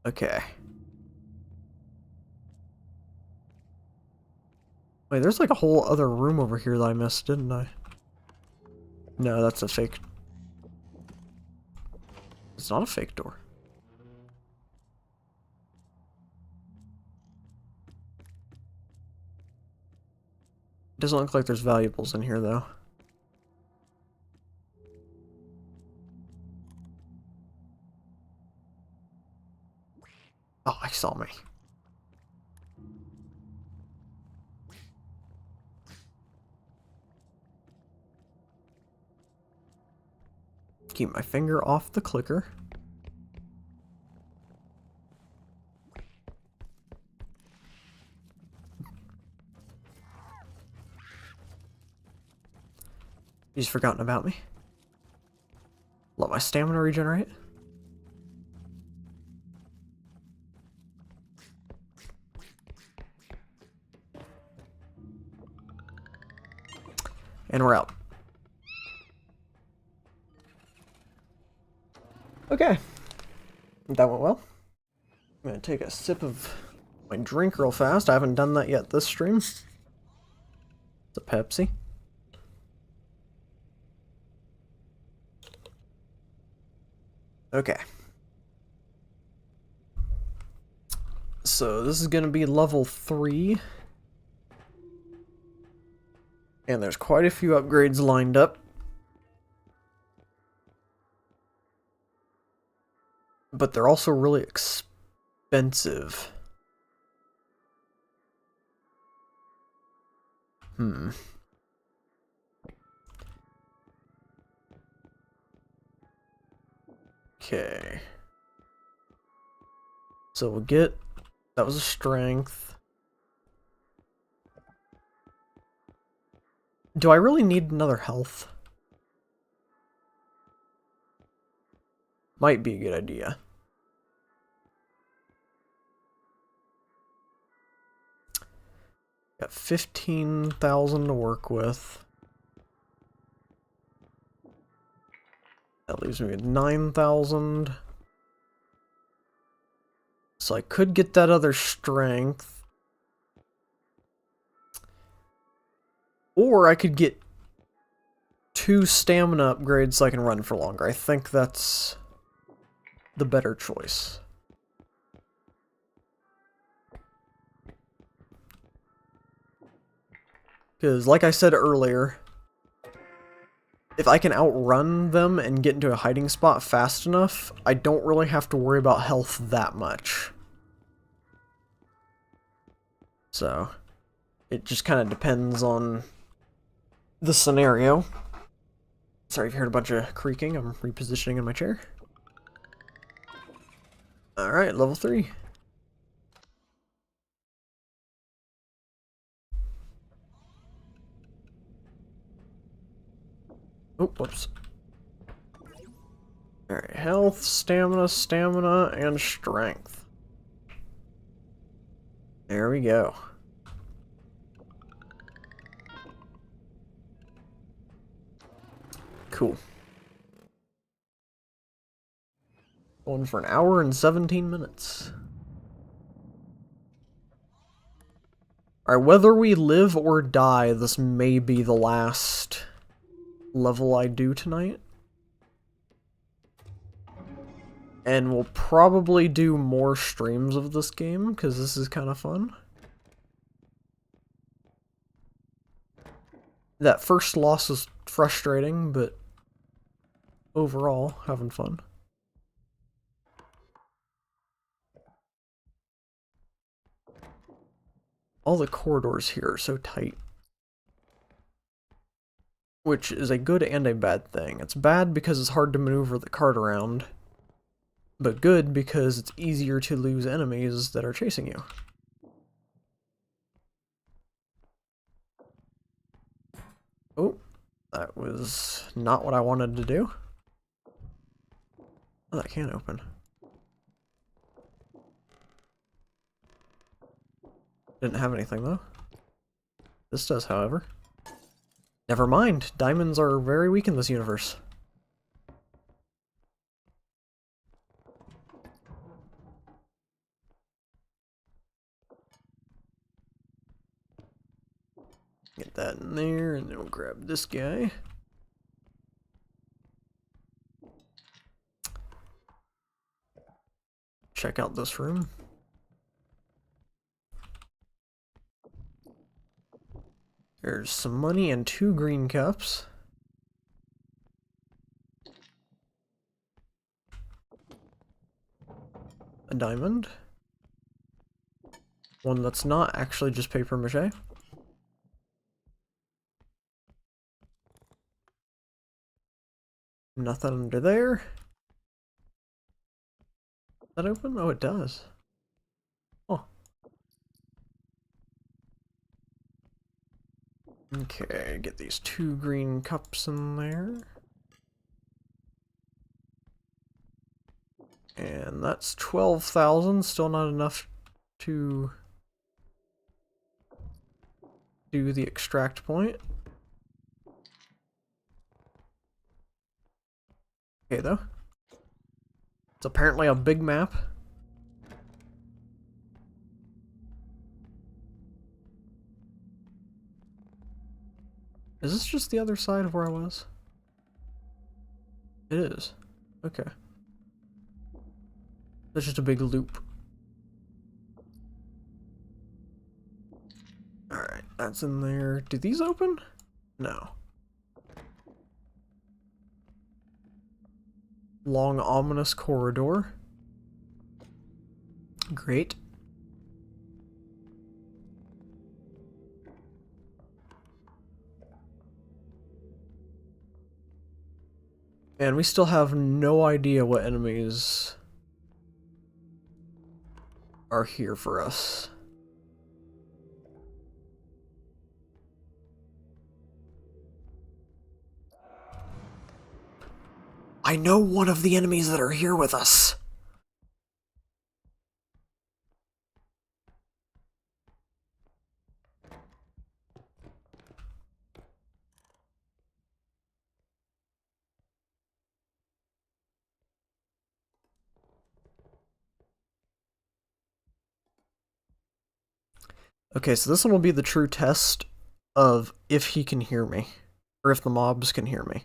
Okay. Wait, there's like a whole other room over here that I missed, didn't I? No, that's a fake. It's not a fake door. It doesn't look like there's valuables in here, though. Oh, he saw me. Keep my finger off the clicker. He's forgotten about me. Let my stamina regenerate. And we're out. Okay. That went well. I'm gonna take a sip of my drink real fast. I haven't done that yet this stream. It's a Pepsi. Okay. So this is going to be level 3. And there's quite a few upgrades lined up. But they're also really expensive. Okay. So we'll get... That was a strength. Do I really need another health? Might be a good idea. Got 15,000 to work with. That leaves me with 9,000. So I could get that other strength. Or I could get 2 stamina upgrades so I can run for longer. I think that's the better choice. Because, like I said earlier, if I can outrun them and get into a hiding spot fast enough, I don't really have to worry about health that much. So, it just kind of depends on the scenario. Sorry if you heard a bunch of creaking, I'm repositioning in my chair. Alright, level 3. Oh, whoops. Alright, health, stamina, and strength. There we go. Cool. Going for an hour and 17 minutes. Alright, whether we live or die, this may be the last level I do tonight. And we'll probably do more streams of this game, because this is kind of fun. That first loss was frustrating, but overall, having fun. All the corridors here are so tight. Which is a good and a bad thing. It's bad because it's hard to maneuver the cart around, but good because it's easier to lose enemies that are chasing you. Oh, that was not what I wanted to do. Oh, that can't open. Didn't have anything, though. This does, however. Never mind. Diamonds are very weak in this universe. Get that in there, and then we'll grab this guy. Check out this room. There's some money and 2 green cups. A diamond. One that's not actually just paper mache. Nothing under there. Does that open? Oh, it does. Oh. Okay, get these 2 green cups in there. And that's 12,000, still not enough to do the extract point. Okay, though. It's apparently a big map. Is this just the other side of where I was? It is. Okay. That's just a big loop. That's in there. Do these open? No. Long, ominous corridor. Great. And we still have no idea what enemies are here for us. I know one of the enemies that are here with us. Okay, so this one will be the true test of if he can hear me, or if the mobs can hear me.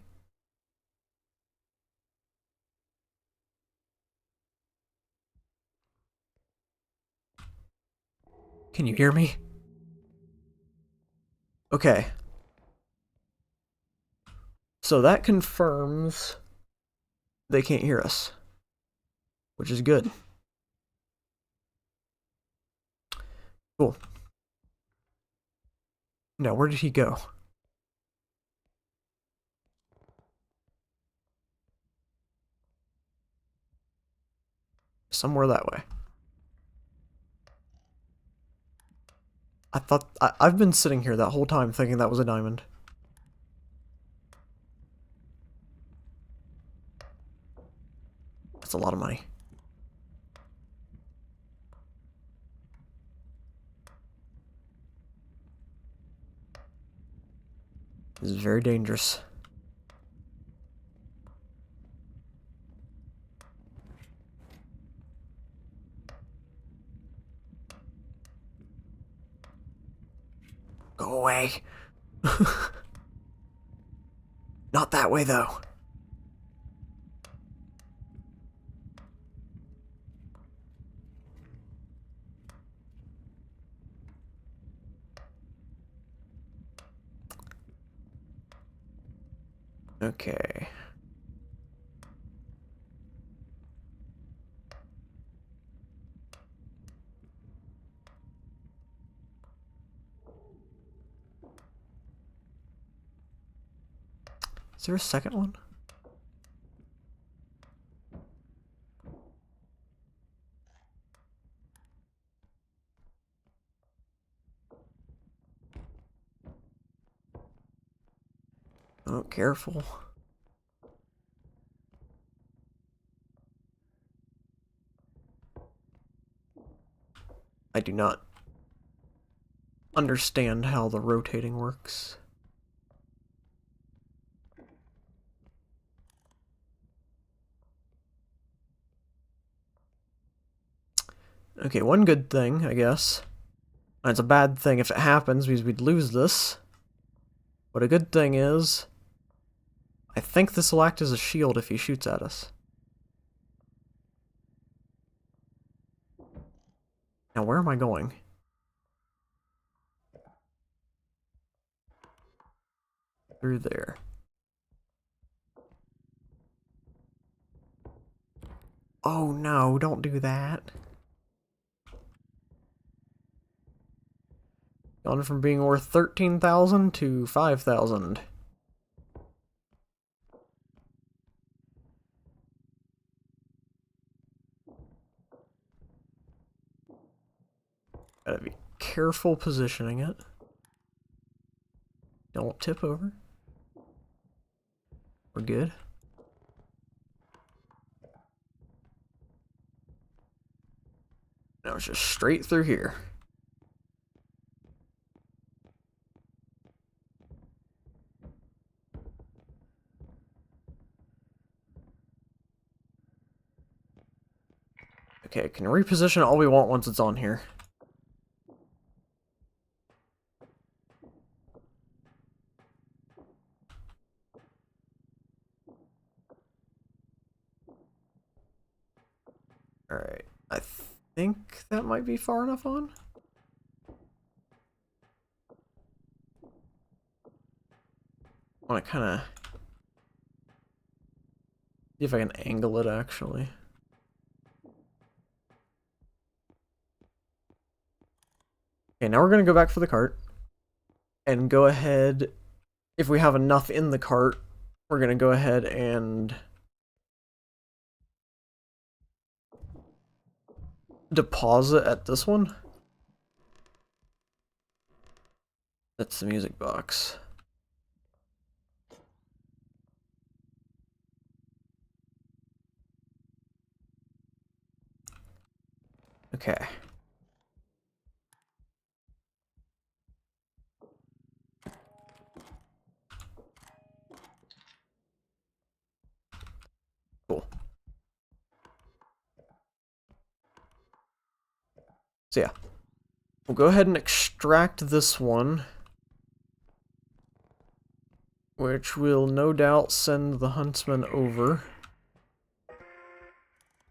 Can you hear me? Okay. So that confirms they can't hear us, which is good. Cool. Now, where did he go? Somewhere that way. I've been sitting here that whole time thinking that was a diamond. That's a lot of money. This is very dangerous. Go away. Not that way, though. Okay. Is there a second one? Oh, careful. I do not understand how the rotating works. Okay, one good thing, I guess. And it's a bad thing if it happens because we'd lose this. But a good thing is, I think this will act as a shield if he shoots at us. Now, where am I going? Through there. Oh no, don't do that. Gone from being worth 13,000 to 5,000. Gotta be careful positioning it. Don't tip over. We're good. Now it's just straight through here. Okay, can reposition it all we want once it's on here. Alright, I think that might be far enough on. I want to kind of see if I can angle it, actually. Okay, now we're going to go back for the cart. And go ahead, if we have enough in the cart, we're going to go ahead and deposit at this one. That's the music box. Okay. Cool. So yeah, we'll go ahead and extract this one, which will no doubt send the huntsman over.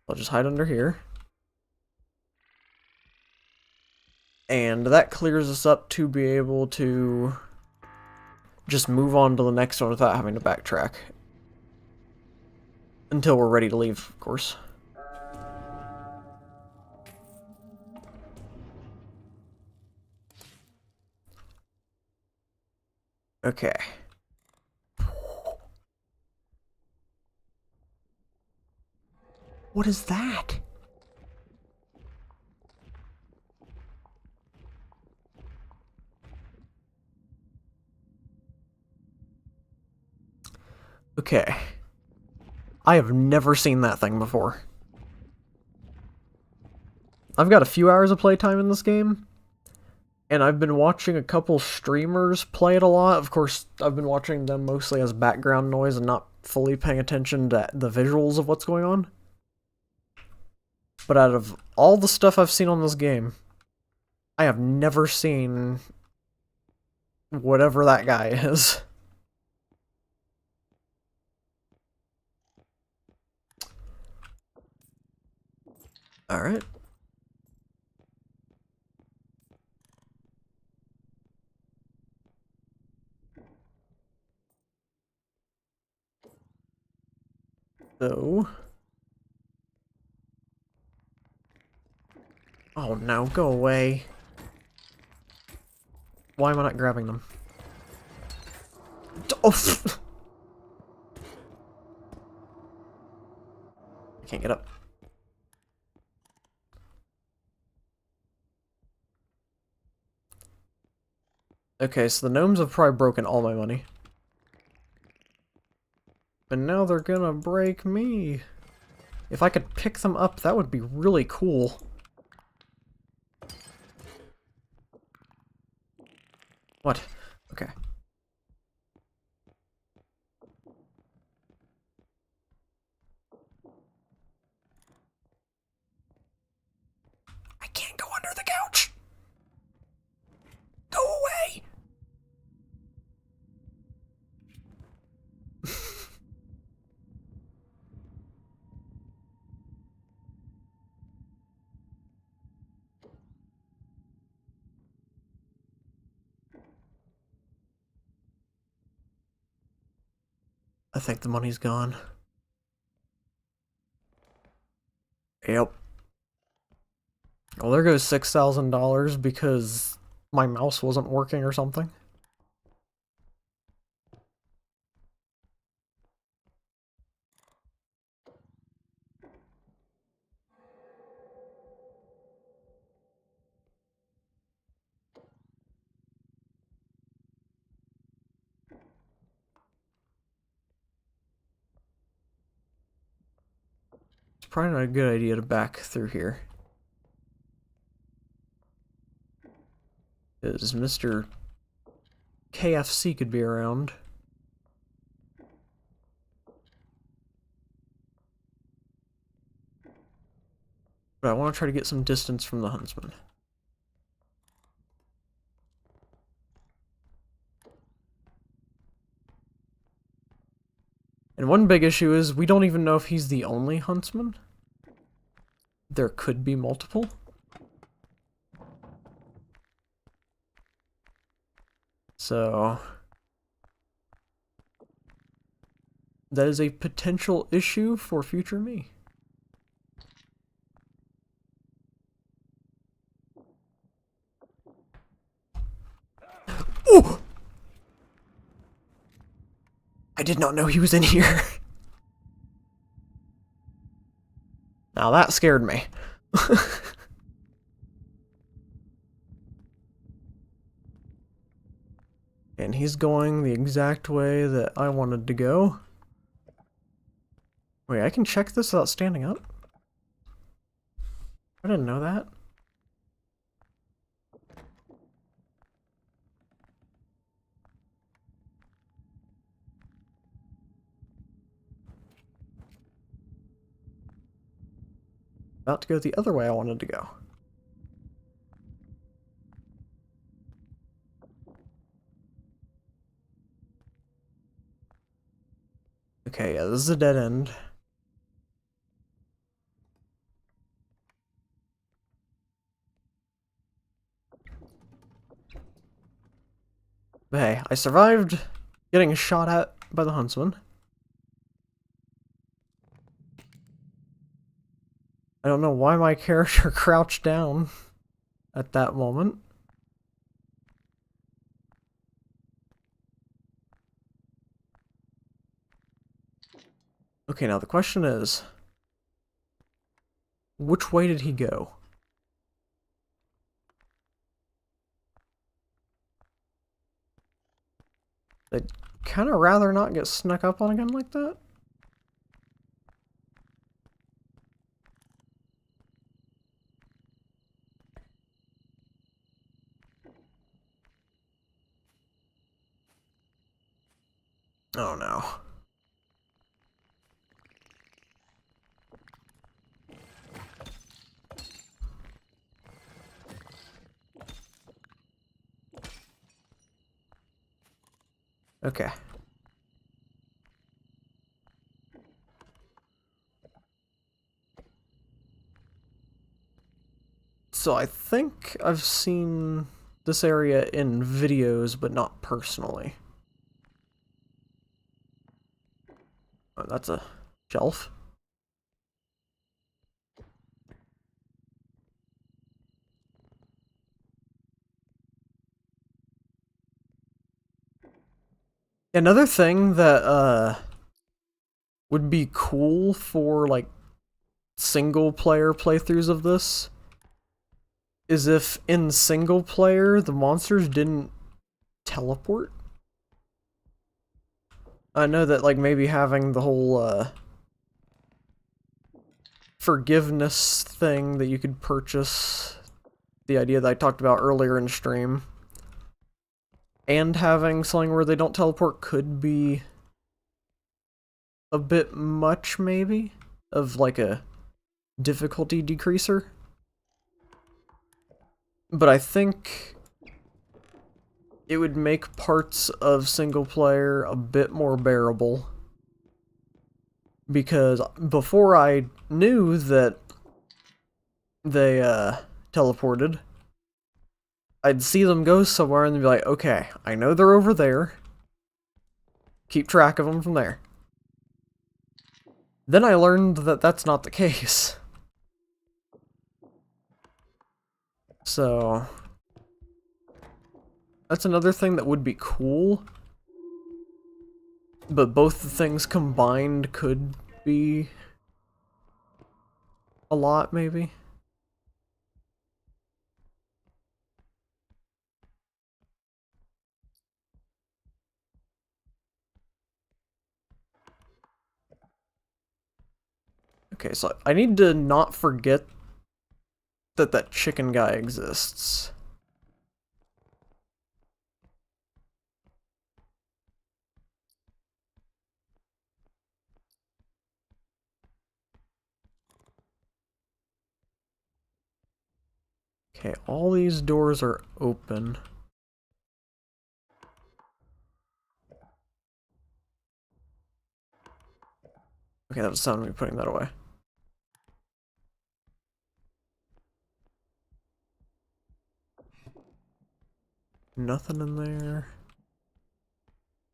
I'll just hide under here. And that clears us up to be able to just move on to the next one without having to backtrack. Until we're ready to leave, of course. Okay. What is that? Okay. I have never seen that thing before. I've got a few hours of playtime in this game, and I've been watching a couple streamers play it a lot. Of course, I've been watching them mostly as background noise and not fully paying attention to the visuals of what's going on. But out of all the stuff I've seen on this game, I have never seen whatever that guy is. Alright. So... oh no, go away. Why am I not grabbing them? Oh! I can't get up. Okay, so the gnomes have probably broken all my money. But now they're gonna break me. If I could pick them up, that would be really cool. What? Okay. I can't go under the couch! Go away! I think the money's gone. Yep. Well, there goes $6,000 because my mouse wasn't working or something. It's probably not a good idea to back through here. Because Mr. KFC could be around. But I want to try to get some distance from the huntsman. And one big issue is we don't even know if he's the only huntsman. There could be multiple. So... That is a potential issue for future me. Ooh! I did not know he was in here. Now that scared me. And he's going the exact way that I wanted to go. Wait, I can check this without standing up? I didn't know that. About to go the other way I wanted to go. Okay, yeah, this is a dead end. But hey, I survived getting shot at by the huntsman. I don't know why my character crouched down at that moment. Okay, now the question is, which way did he go? I'd kind of rather not get snuck up on again like that. Oh no. Okay. So I think I've seen this area in videos, but not personally. Oh, that's a shelf. Another thing that would be cool for like single player playthroughs of this is if in single player the monsters didn't teleport. I know that like maybe having the whole forgiveness thing that you could purchase, the idea that I talked about earlier in stream, and having something where they don't teleport could be a bit much, maybe, of like a difficulty decreaser. But I think it would make parts of single player a bit more bearable. Because before I knew that they teleported, I'd see them go somewhere and be like, okay, I know they're over there. Keep track of them from there. Then I learned that that's not the case. So that's another thing that would be cool. But both the things combined could be a lot, maybe. Okay, so I need to not forget that that chicken guy exists. Okay, all these doors are open. Okay, that was sound me putting that away. Nothing in there.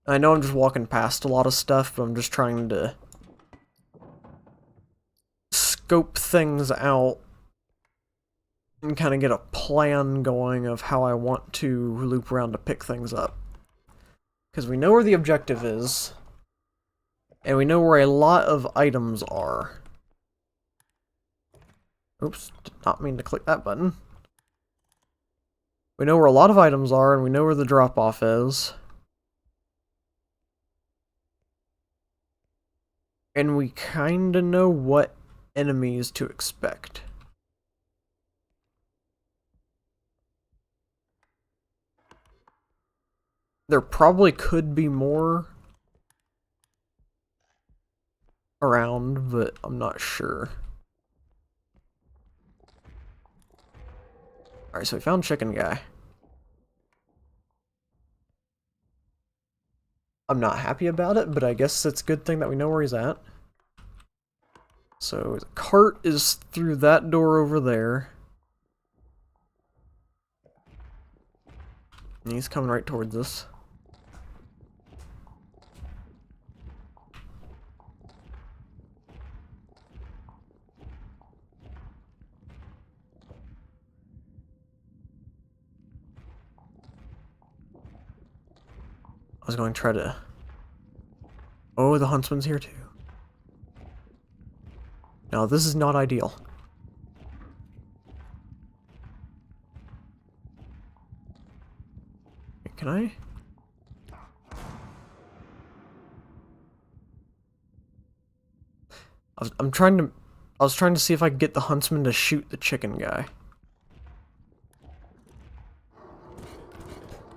I know I'm just walking past a lot of stuff, but I'm just trying to scope things out and kind of get a plan going of how I want to loop around to pick things up. Because we know where the objective is, and we know where a lot of items are. Oops, did not mean to click that button. We know where a lot of items are, and we know where the drop-off is. And we kinda know what enemies to expect. There probably could be more around, but I'm not sure. Alright, so we found Chicken Guy. I'm not happy about it, but I guess it's a good thing that we know where he's at. So the cart is through that door over there. And he's coming right towards us. I was going to try to... Oh, the huntsman's here too. Now, this is not ideal. Can I? I was trying to see if I could get the huntsman to shoot the chicken guy.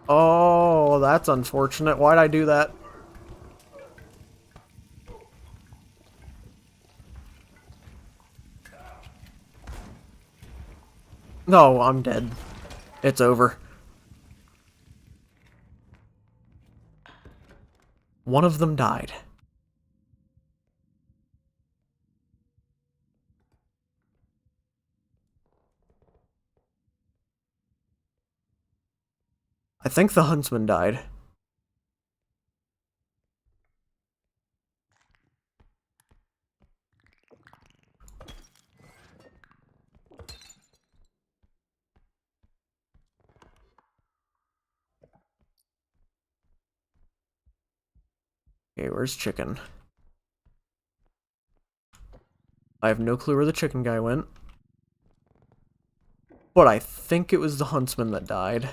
Oh, that's unfortunate. Why'd I do that? No, I'm dead. It's over. One of them died. I think the huntsman died. Okay, where's chicken? I have no clue where the chicken guy went. But I think it was the huntsman that died.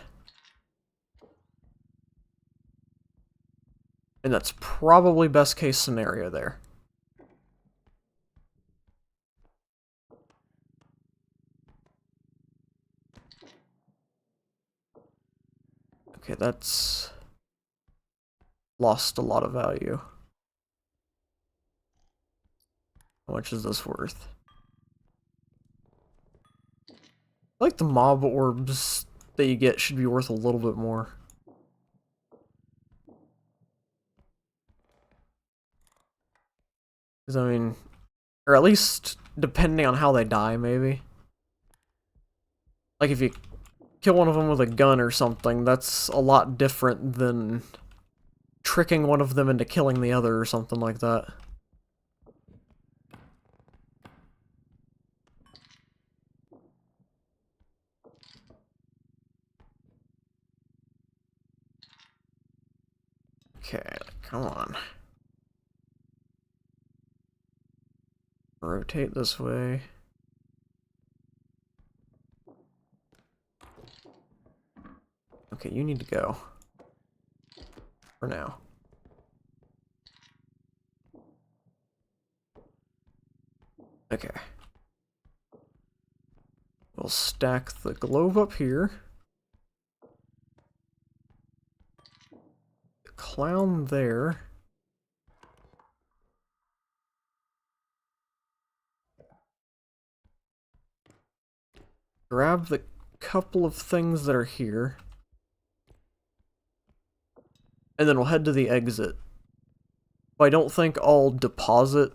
And that's probably best case scenario there. Okay, that's lost a lot of value. How much is this worth? I like the mob orbs that you get should be worth a little bit more. Because, I mean, or at least depending on how they die, maybe. Like, if you kill one of them with a gun or something, that's a lot different than tricking one of them into killing the other or something like that. Okay, come on. Rotate this way. Okay, you need to go. For now. Okay. We'll stack the globe up here. The clown there. Grab the couple of things that are here. And then we'll head to the exit. But I don't think I'll deposit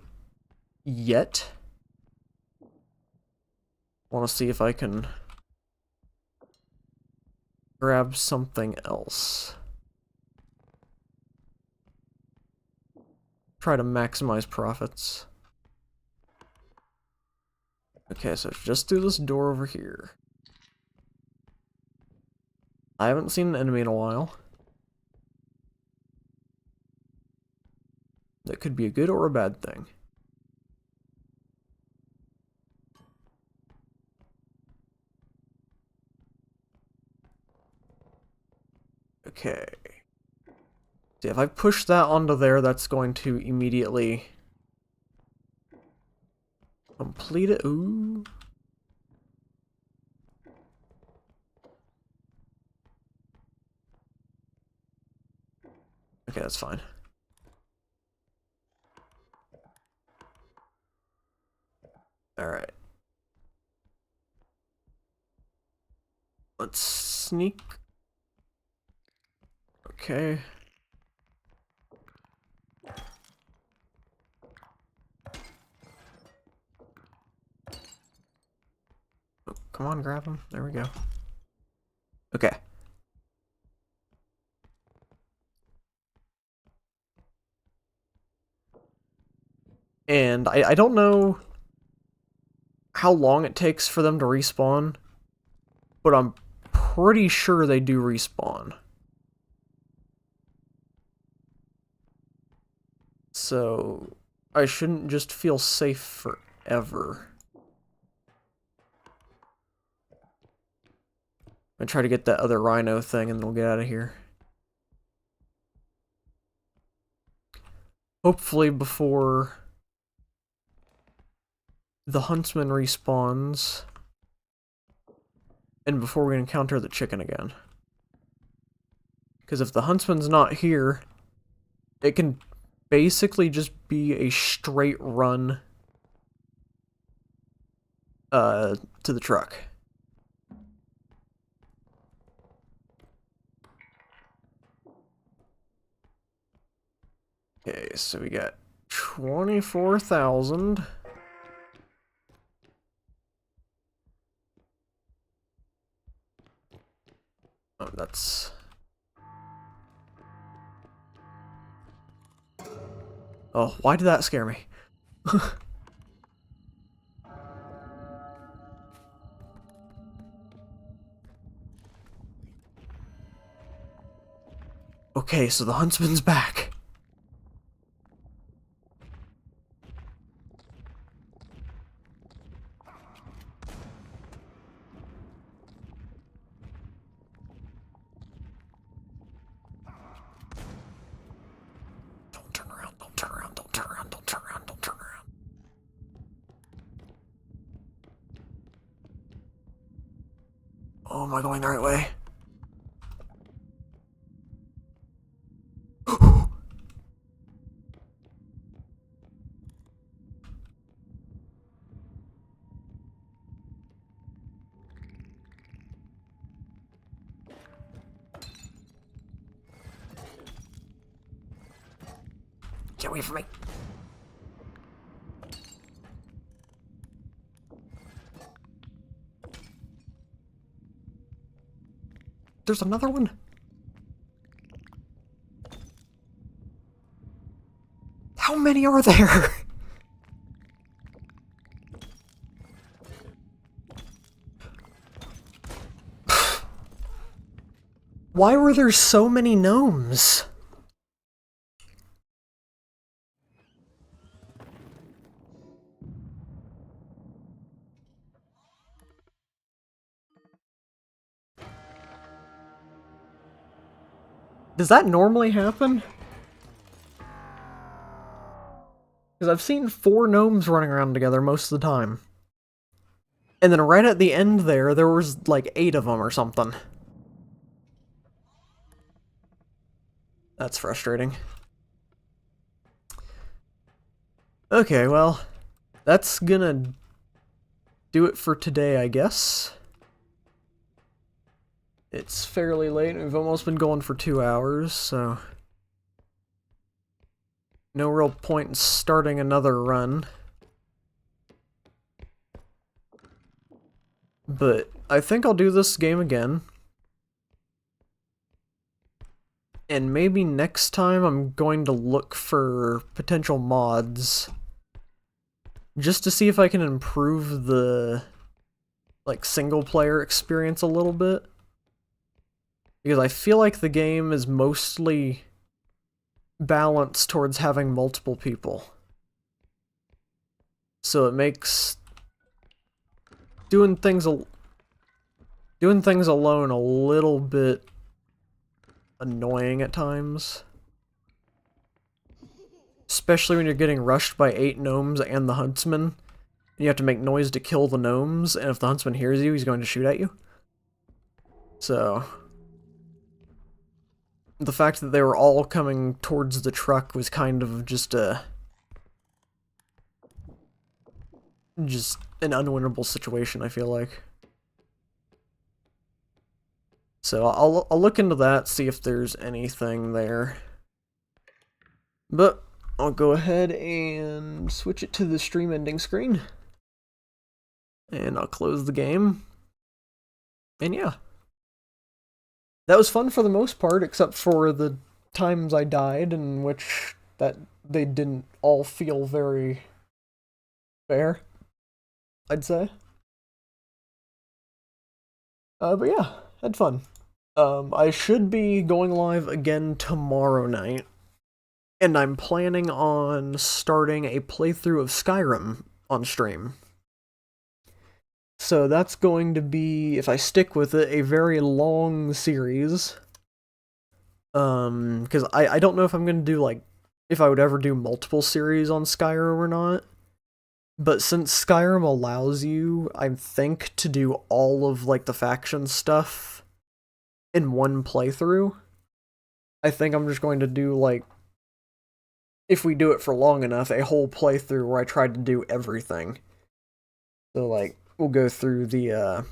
yet. Want to see if I can grab something else. try to maximize profits. Okay, so just through this door over here. I haven't seen an enemy in a while. That could be a good or a bad thing. Okay. See, if I push that onto there, that's going to immediately complete it. Ooh. Okay, that's fine. Alright. Let's sneak. Okay. Oh, come on, grab him. There we go. Okay. And I don't know how long it takes for them to respawn, but I'm pretty sure they do respawn. So I shouldn't just feel safe forever. I try to get that other rhino thing and then we'll get out of here. Hopefully before the huntsman respawns and before we encounter the chicken again. Because if the huntsman's not here, it can basically just be a straight run to the truck. Okay, so we got 24,000. Oh, that's... Oh, why did that scare me? Okay, so the huntsman's back. Don't turn around, don't turn around, don't turn around, don't turn around, don't turn around. Oh, am I going the right way? Get away from me. There's another one? How many are there? Why were there so many gnomes? Does that normally happen? Because I've seen 4 gnomes running around together most of the time. And then right at the end there was like 8 of them or something. That's frustrating. Okay, well, that's gonna do it for today, I guess. It's fairly late, we've almost been going for 2 hours, so... no real point in starting another run. But I think I'll do this game again. And maybe next time I'm going to look for potential mods just to see if I can improve the like single player experience a little bit. Because I feel like the game is mostly balanced towards having multiple people. So it makes doing things alone a little bit annoying at times. Especially when you're getting rushed by 8 gnomes and the huntsman. You have to make noise to kill the gnomes, and if the huntsman hears you, he's going to shoot at you. So, the fact that they were all coming towards the truck was kind of just an unwinnable situation, I feel like. So I'll look into that, see if there's anything there. But I'll go ahead and switch it to the stream ending screen. And I'll close the game. And yeah. That was fun for the most part, except for the times I died, in which that they didn't all feel very fair, I'd say. But yeah, had fun. I should be going live again tomorrow night, and I'm planning on starting a playthrough of Skyrim on stream. So that's going to be, if I stick with it, a very long series. Because I don't know if I'm going to do, like, if I would ever do multiple series on Skyrim or not. But since Skyrim allows you, I think, to do all of, like, the faction stuff in one playthrough, I think I'm just going to do, like, if we do it for long enough, a whole playthrough where I tried to do everything. So, like, we'll go through the,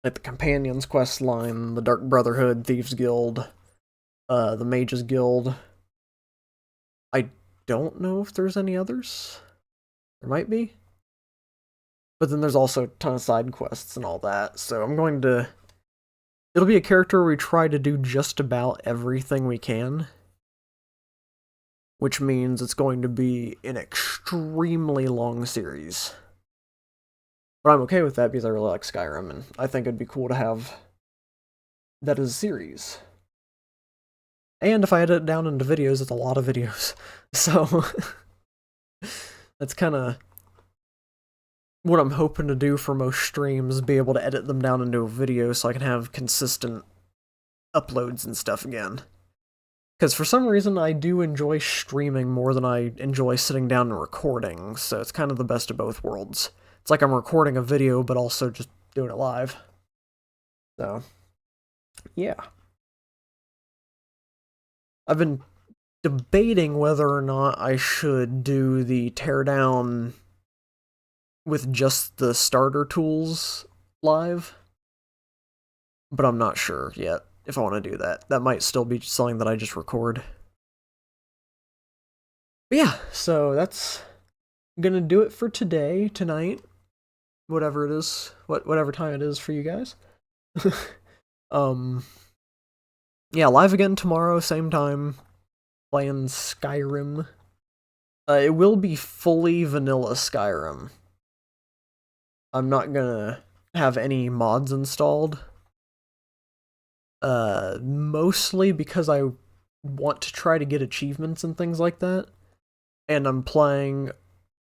like, the Companions quest line, the Dark Brotherhood, Thieves Guild, the Mages Guild. I don't know if there's any others. There might be. But then there's also a ton of side quests and all that, so I'm going to... It'll be a character where we try to do just about everything we can. Which means it's going to be an extremely long series. But I'm okay with that because I really like Skyrim, and I think it'd be cool to have that as a series. And if I edit it down into videos, it's a lot of videos. So, that's kind of what I'm hoping to do for most streams, be able to edit them down into a video so I can have consistent uploads and stuff again. Because for some reason, I do enjoy streaming more than I enjoy sitting down and recording, so it's kind of the best of both worlds. It's like I'm recording a video, but also just doing it live. So, yeah. I've been debating whether or not I should do the teardown with just the starter tools live, but I'm not sure yet if I want to do that. That might still be something that I just record. But yeah, so that's gonna do it for tonight, whatever it is, whatever time it is for you guys. Yeah, live again tomorrow, same time, playing Skyrim. It will be fully vanilla Skyrim. I'm not gonna have any mods installed. Mostly because I want to try to get achievements and things like that. And I'm playing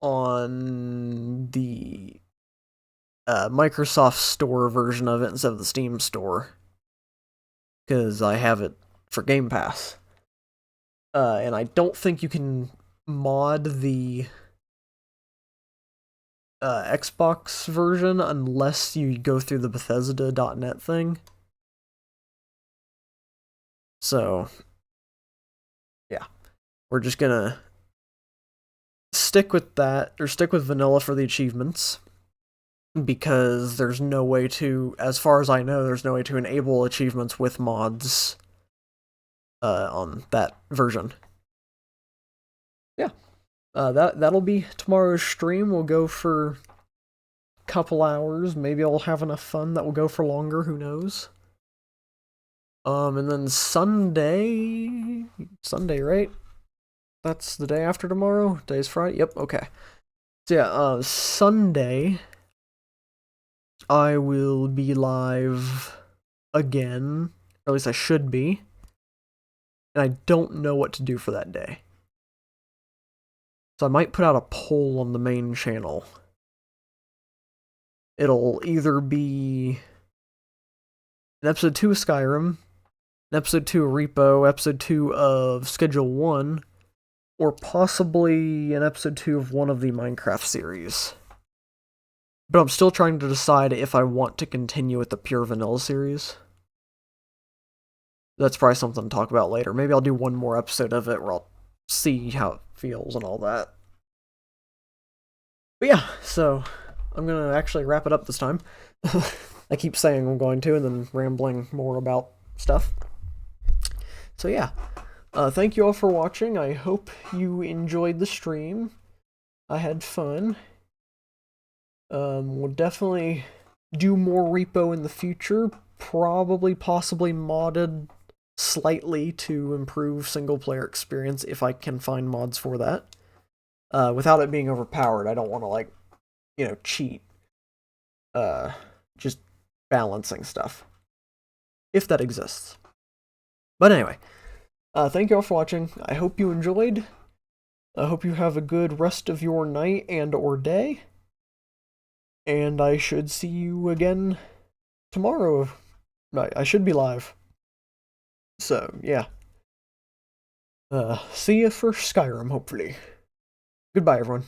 on the Microsoft Store version of it instead of the Steam Store. Because I have it for Game Pass. And I don't think you can mod the Xbox version unless you go through the Bethesda.net thing. So, yeah. We're just gonna stick with that, or stick with vanilla for the achievements. Because there's no way to, as far as I know, there's no way to enable achievements with mods on that version. Yeah. That'll be tomorrow's stream. We'll go for a couple hours. Maybe I'll have enough fun that will go for longer, who knows. And then Sunday, right? That's the day after tomorrow. Today's Friday. Yep. Okay. So yeah, Sunday I will be live again, or at least I should be. And I don't know what to do for that day. So I might put out a poll on the main channel. It'll either be an episode 2 of Skyrim, an episode 2 of R.E.P.O, episode 2 of Schedule 1, or possibly an episode 2 of one of the Minecraft series. But I'm still trying to decide if I want to continue with the Pure Vanilla series. That's probably something to talk about later. Maybe I'll do one more episode of it where I'll see how it feels and all that. But yeah, so I'm gonna actually wrap it up this time. I keep saying I'm going to and then rambling more about stuff. So yeah, thank you all for watching. I hope you enjoyed the stream. I had fun. We'll definitely do more R.E.P.O in the future. Probably, possibly modded slightly to improve single-player experience if I can find mods for that. Without it being overpowered. I don't want to, like, cheat. Just balancing stuff. If that exists. But anyway, thank you all for watching. I hope you enjoyed. I hope you have a good rest of your night and or day. And I should see you again tomorrow. I should be live. So, yeah. See you for Skyrim, hopefully. Goodbye, everyone.